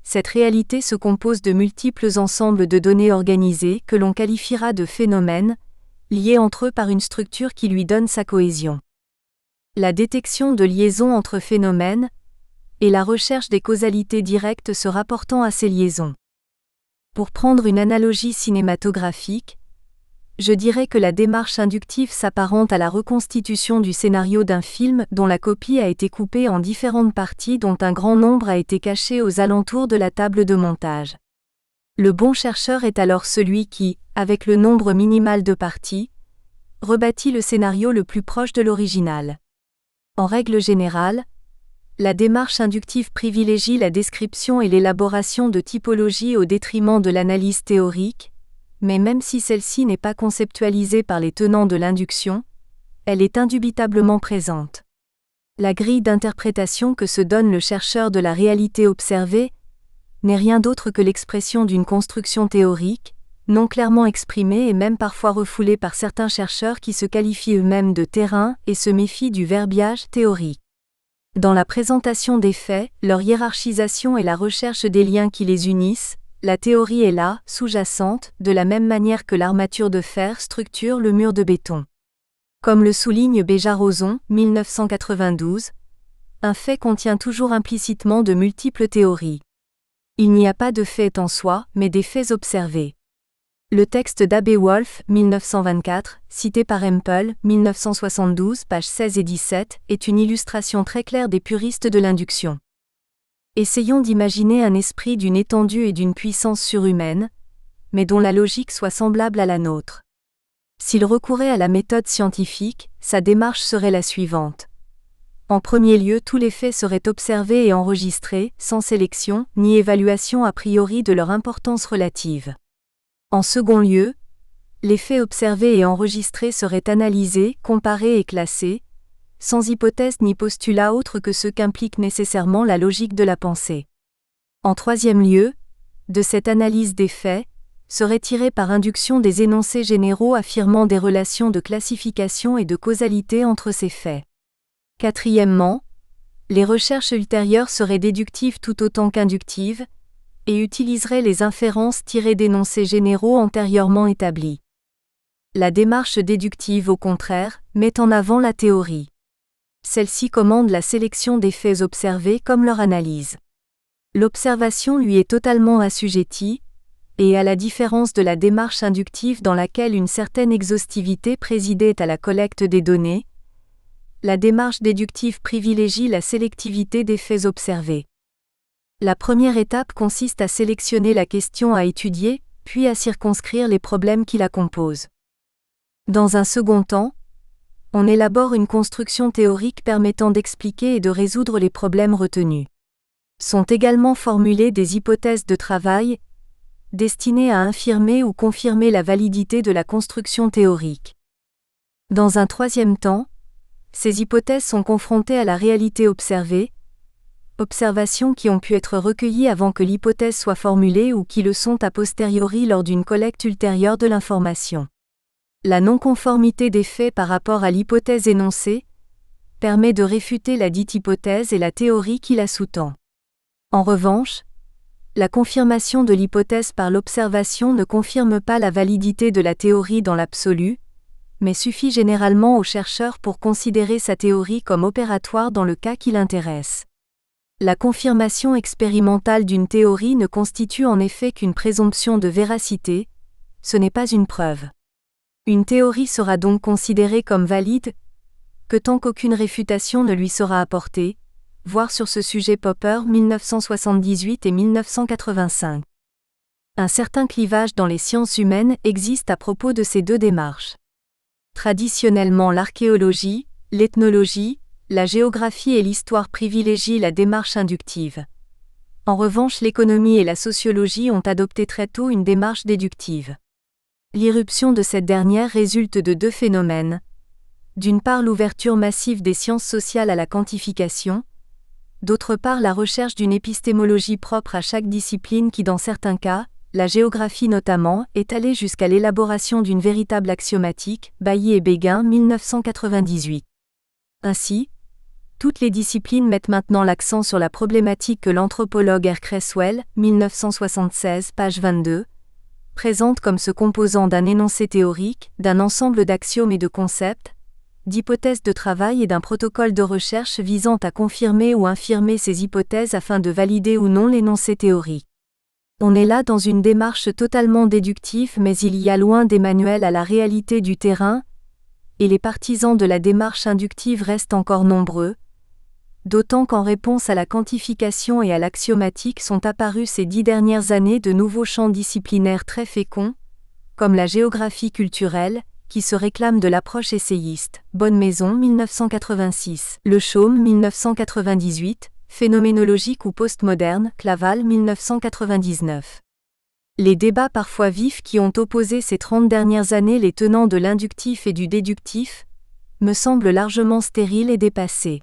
Cette réalité se compose de multiples ensembles de données organisées que l'on qualifiera de phénomènes, liés entre eux par une structure qui lui donne sa cohésion. La détection de liaisons entre phénomènes et la recherche des causalités directes se rapportant à ces liaisons. Pour prendre une analogie cinématographique, je dirais que la démarche inductive s'apparente à la reconstitution du scénario d'un film dont la copie a été coupée en différentes parties dont un grand nombre a été caché aux alentours de la table de montage. Le bon chercheur est alors celui qui, avec le nombre minimal de parties, rebâtit le scénario le plus proche de l'original. En règle générale, la démarche inductive privilégie la description et l'élaboration de typologies au détriment de l'analyse théorique, mais même si celle-ci n'est pas conceptualisée par les tenants de l'induction, elle est indubitablement présente. La grille d'interprétation que se donne le chercheur de la réalité observée n'est rien d'autre que l'expression d'une construction théorique, non clairement exprimée et même parfois refoulée par certains chercheurs qui se qualifient eux-mêmes de terrain et se méfient du verbiage théorique. Dans la présentation des faits, leur hiérarchisation et la recherche des liens qui les unissent, la théorie est là, sous-jacente, de la même manière que l'armature de fer structure le mur de béton. Comme le souligne Béjar-Ozon, 1992, un fait contient toujours implicitement de multiples théories. Il n'y a pas de faits en soi, mais des faits observés. Le texte d'Abe Wolf, 1924, cité par Hempel, 1972, pages 16 et 17, est une illustration très claire des puristes de l'induction. Essayons d'imaginer un esprit d'une étendue et d'une puissance surhumaine, mais dont la logique soit semblable à la nôtre. S'il recourait à la méthode scientifique, sa démarche serait la suivante. En premier lieu, tous les faits seraient observés et enregistrés, sans sélection, ni évaluation a priori de leur importance relative. En second lieu, les faits observés et enregistrés seraient analysés, comparés et classés, sans hypothèse ni postulat autre que ceux qu'implique nécessairement la logique de la pensée. En troisième lieu, de cette analyse des faits, seraient tirés par induction des énoncés généraux affirmant des relations de classification et de causalité entre ces faits. Quatrièmement, les recherches ultérieures seraient déductives tout autant qu'inductives, et utiliseraient les inférences tirées d'énoncés généraux antérieurement établis. La démarche déductive, au contraire, met en avant la théorie. Celle-ci commande la sélection des faits observés comme leur analyse. L'observation lui est totalement assujettie, et à la différence de la démarche inductive dans laquelle une certaine exhaustivité présidait à la collecte des données, la démarche déductive privilégie la sélectivité des faits observés. La première étape consiste à sélectionner la question à étudier, puis à circonscrire les problèmes qui la composent. Dans un second temps, on élabore une construction théorique permettant d'expliquer et de résoudre les problèmes retenus. Sont également formulées des hypothèses de travail, destinées à infirmer ou confirmer la validité de la construction théorique. Dans un troisième temps, ces hypothèses sont confrontées à la réalité observée, observations qui ont pu être recueillies avant que l'hypothèse soit formulée ou qui le sont a posteriori lors d'une collecte ultérieure de l'information. La non-conformité des faits par rapport à l'hypothèse énoncée permet de réfuter la dite hypothèse et la théorie qui la sous-tend. En revanche, la confirmation de l'hypothèse par l'observation ne confirme pas la validité de la théorie dans l'absolu, mais suffit généralement au chercheur pour considérer sa théorie comme opératoire dans le cas qui l'intéresse. La confirmation expérimentale d'une théorie ne constitue en effet qu'une présomption de véracité, ce n'est pas une preuve. Une théorie sera donc considérée comme valide que tant qu'aucune réfutation ne lui sera apportée, voir sur ce sujet Popper 1978 et 1985. Un certain clivage dans les sciences humaines existe à propos de ces deux démarches. Traditionnellement l'archéologie, l'ethnologie, la géographie et l'histoire privilégient la démarche inductive. En revanche, l'économie et la sociologie ont adopté très tôt une démarche déductive. L'irruption de cette dernière résulte de deux phénomènes. D'une part, l'ouverture massive des sciences sociales à la quantification, d'autre part la recherche d'une épistémologie propre à chaque discipline qui dans certains cas, la géographie notamment, est allée jusqu'à l'élaboration d'une véritable axiomatique, Bailly et Béguin 1998. Ainsi, toutes les disciplines mettent maintenant l'accent sur la problématique que l'anthropologue R. Creswell, 1976, page 22, présente comme se composant d'un énoncé théorique, d'un ensemble d'axiomes et de concepts, d'hypothèses de travail et d'un protocole de recherche visant à confirmer ou infirmer ces hypothèses afin de valider ou non l'énoncé théorique. On est là dans une démarche totalement déductive, mais il y a loin des manuels à la réalité du terrain, et les partisans de la démarche inductive restent encore nombreux, d'autant qu'en réponse à la quantification et à l'axiomatique sont apparus ces 10 dernières années de nouveaux champs disciplinaires très féconds, comme la géographie culturelle, qui se réclame de l'approche essayiste, Bonne-Maison 1986, Le Chaume 1998, phénoménologique ou postmoderne, Claval 1999. Les débats parfois vifs qui ont opposé ces 30 dernières années les tenants de l'inductif et du déductif, me semblent largement stériles et dépassés.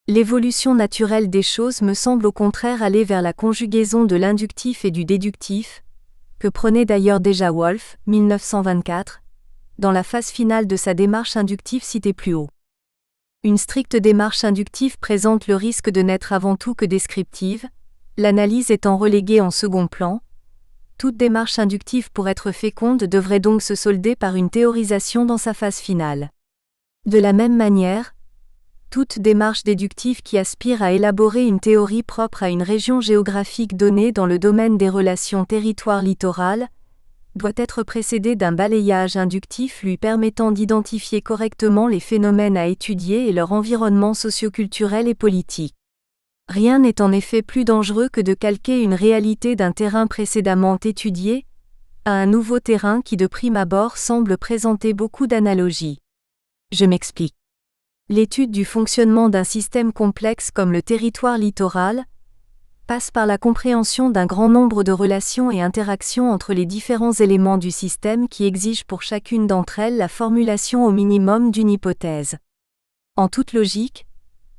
L'évolution naturelle des choses me semble au contraire aller vers la conjugaison de l'inductif et du déductif, que prenait d'ailleurs déjà Wolff, 1924, dans la phase finale de sa démarche inductive citée plus haut. Une stricte démarche inductive présente le risque de n'être avant tout que descriptive, l'analyse étant reléguée en second plan. Toute démarche inductive pour être féconde devrait donc se solder par une théorisation dans sa phase finale. De la même manière, toute démarche déductive qui aspire à élaborer une théorie propre à une région géographique donnée dans le domaine des relations territoire-littoral, doit être précédée d'un balayage inductif lui permettant d'identifier correctement les phénomènes à étudier et leur environnement socio-culturel et politique. Rien n'est en effet plus dangereux que de calquer une réalité d'un terrain précédemment étudié à un nouveau terrain qui de prime abord semble présenter beaucoup d'analogies. Je m'explique. L'étude du fonctionnement d'un système complexe comme le territoire littoral passe par la compréhension d'un grand nombre de relations et interactions entre les différents éléments du système qui exigent pour chacune d'entre elles la formulation au minimum d'une hypothèse. En toute logique,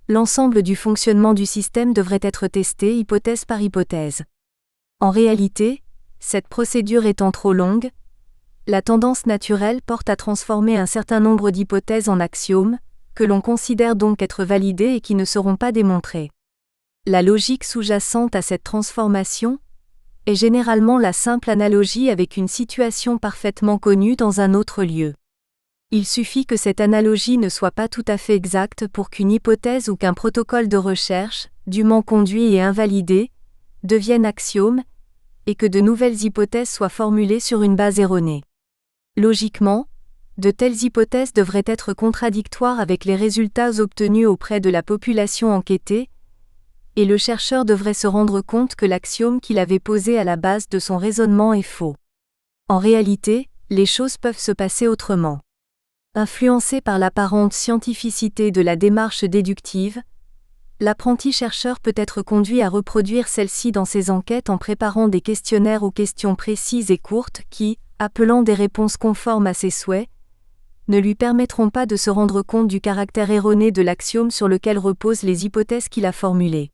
l'ensemble du fonctionnement du système devrait être testé hypothèse par hypothèse. En réalité, cette procédure étant trop longue, la tendance naturelle porte à transformer un certain nombre d'hypothèses en axiomes, que l'on considère donc être validées et qui ne seront pas démontrées. La logique sous-jacente à cette transformation est généralement la simple analogie avec une situation parfaitement connue dans un autre lieu. Il suffit que cette analogie ne soit pas tout à fait exacte pour qu'une hypothèse ou qu'un protocole de recherche, dûment conduit et invalidé, devienne axiome, et que de nouvelles hypothèses soient formulées sur une base erronée. Logiquement, de telles hypothèses devraient être contradictoires avec les résultats obtenus auprès de la population enquêtée, et le chercheur devrait se rendre compte que l'axiome qu'il avait posé à la base de son raisonnement est faux. En réalité, les choses peuvent se passer autrement. Influencé par l'apparente scientificité de la démarche déductive, l'apprenti chercheur peut être conduit à reproduire celle-ci dans ses enquêtes en préparant des questionnaires aux questions précises et courtes qui, appelant des réponses conformes à ses souhaits, ne lui permettront pas de se rendre compte du caractère erroné de l'axiome sur lequel reposent les hypothèses qu'il a formulées.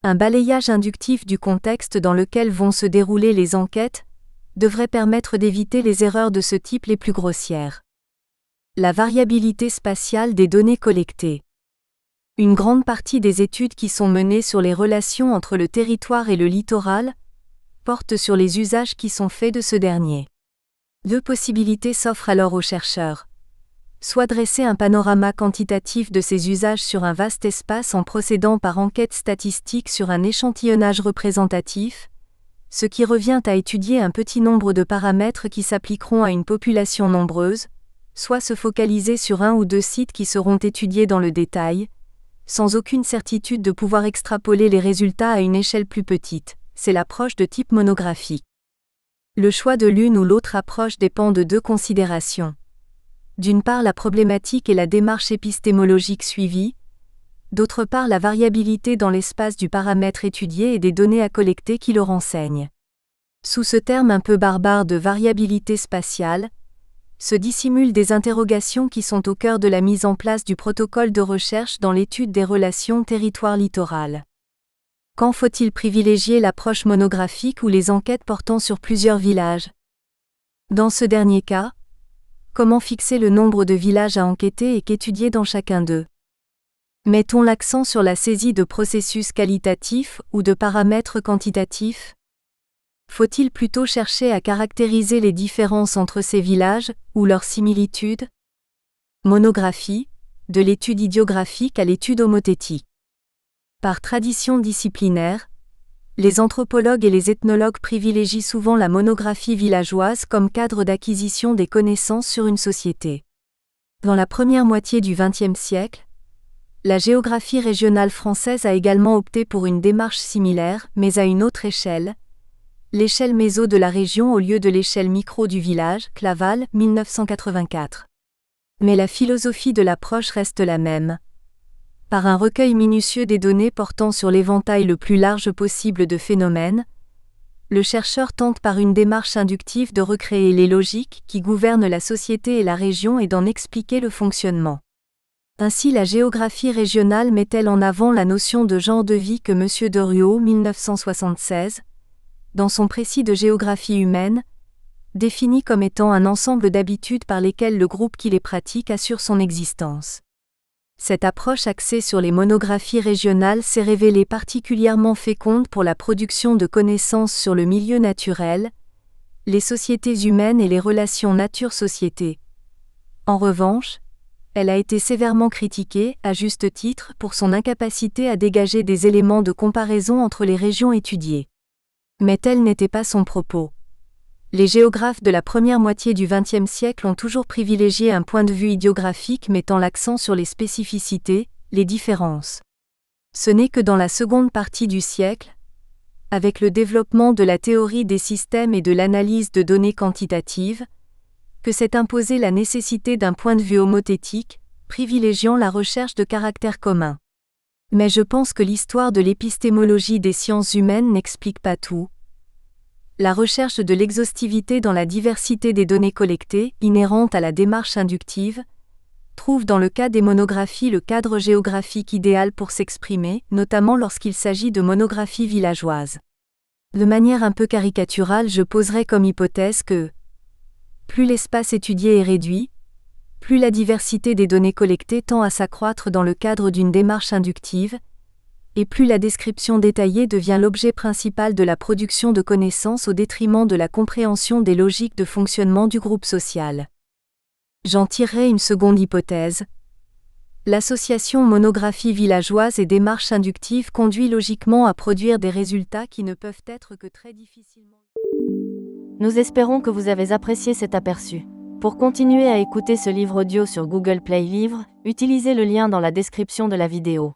Un balayage inductif du contexte dans lequel vont se dérouler les enquêtes devrait permettre d'éviter les erreurs de ce type les plus grossières. La variabilité spatiale des données collectées. Une grande partie des études qui sont menées sur les relations entre le territoire et le littoral portent sur les usages qui sont faits de ce dernier. Deux possibilités s'offrent alors aux chercheurs. Soit dresser un panorama quantitatif de ces usages sur un vaste espace en procédant par enquête statistique sur un échantillonnage représentatif, ce qui revient à étudier un petit nombre de paramètres qui s'appliqueront à une population nombreuse, soit se focaliser sur un ou deux sites qui seront étudiés dans le détail, sans aucune certitude de pouvoir extrapoler les résultats à une échelle plus petite. C'est l'approche de type monographique. Le choix de l'une ou l'autre approche dépend de deux considérations. D'une part la problématique et la démarche épistémologique suivie, d'autre part la variabilité dans l'espace du paramètre étudié et des données à collecter qui le renseignent. Sous ce terme un peu barbare de variabilité spatiale, se dissimulent des interrogations qui sont au cœur de la mise en place du protocole de recherche dans l'étude des relations territoire-littoral. Quand faut-il privilégier l'approche monographique ou les enquêtes portant sur plusieurs villages? Dans ce dernier cas, comment fixer le nombre de villages à enquêter et qu'étudier dans chacun d'eux? Mettons l'accent sur la saisie de processus qualitatifs ou de paramètres quantitatifs? Faut-il plutôt chercher à caractériser les différences entre ces villages, ou leurs similitudes? Monographie, de l'étude idiographique à l'étude homothétique. Par tradition disciplinaire, les anthropologues et les ethnologues privilégient souvent la monographie villageoise comme cadre d'acquisition des connaissances sur une société. Dans la première moitié du XXe siècle, la géographie régionale française a également opté pour une démarche similaire, mais à une autre échelle, l'échelle méso de la région au lieu de l'échelle micro du village, Claval, 1984. Mais la philosophie de l'approche reste la même. Par un recueil minutieux des données portant sur l'éventail le plus large possible de phénomènes, le chercheur tente par une démarche inductive de recréer les logiques qui gouvernent la société et la région et d'en expliquer le fonctionnement. Ainsi la géographie régionale met-elle en avant la notion de genre de vie que M. Deriot, 1976, dans son précis de géographie humaine, définit comme étant un ensemble d'habitudes par lesquelles le groupe qui les pratique assure son existence. Cette approche axée sur les monographies régionales s'est révélée particulièrement féconde pour la production de connaissances sur le milieu naturel, les sociétés humaines et les relations nature-société. En revanche, elle a été sévèrement critiquée, à juste titre, pour son incapacité à dégager des éléments de comparaison entre les régions étudiées. Mais tel n'était pas son propos. Les géographes de la première moitié du XXe siècle ont toujours privilégié un point de vue idiographique mettant l'accent sur les spécificités, les différences. Ce n'est que dans la seconde partie du siècle, avec le développement de la théorie des systèmes et de l'analyse de données quantitatives, que s'est imposée la nécessité d'un point de vue homothétique, privilégiant la recherche de caractères communs. Mais je pense que l'histoire de l'épistémologie des sciences humaines n'explique pas tout. La recherche de l'exhaustivité dans la diversité des données collectées, inhérente à la démarche inductive, trouve dans le cas des monographies le cadre géographique idéal pour s'exprimer, notamment lorsqu'il s'agit de monographies villageoises. De manière un peu caricaturale, je poserai comme hypothèse que plus l'espace étudié est réduit, plus la diversité des données collectées tend à s'accroître dans le cadre d'une démarche inductive, et plus la description détaillée devient l'objet principal de la production de connaissances au détriment de la compréhension des logiques de fonctionnement du groupe social. J'en tirerai une seconde hypothèse. L'association monographie villageoise et démarche inductive conduit logiquement à produire des résultats qui ne peuvent être que très difficilement. Nous espérons que vous avez apprécié cet aperçu. Pour continuer à écouter ce livre audio sur Google Play Livres, utilisez le lien dans la description de la vidéo.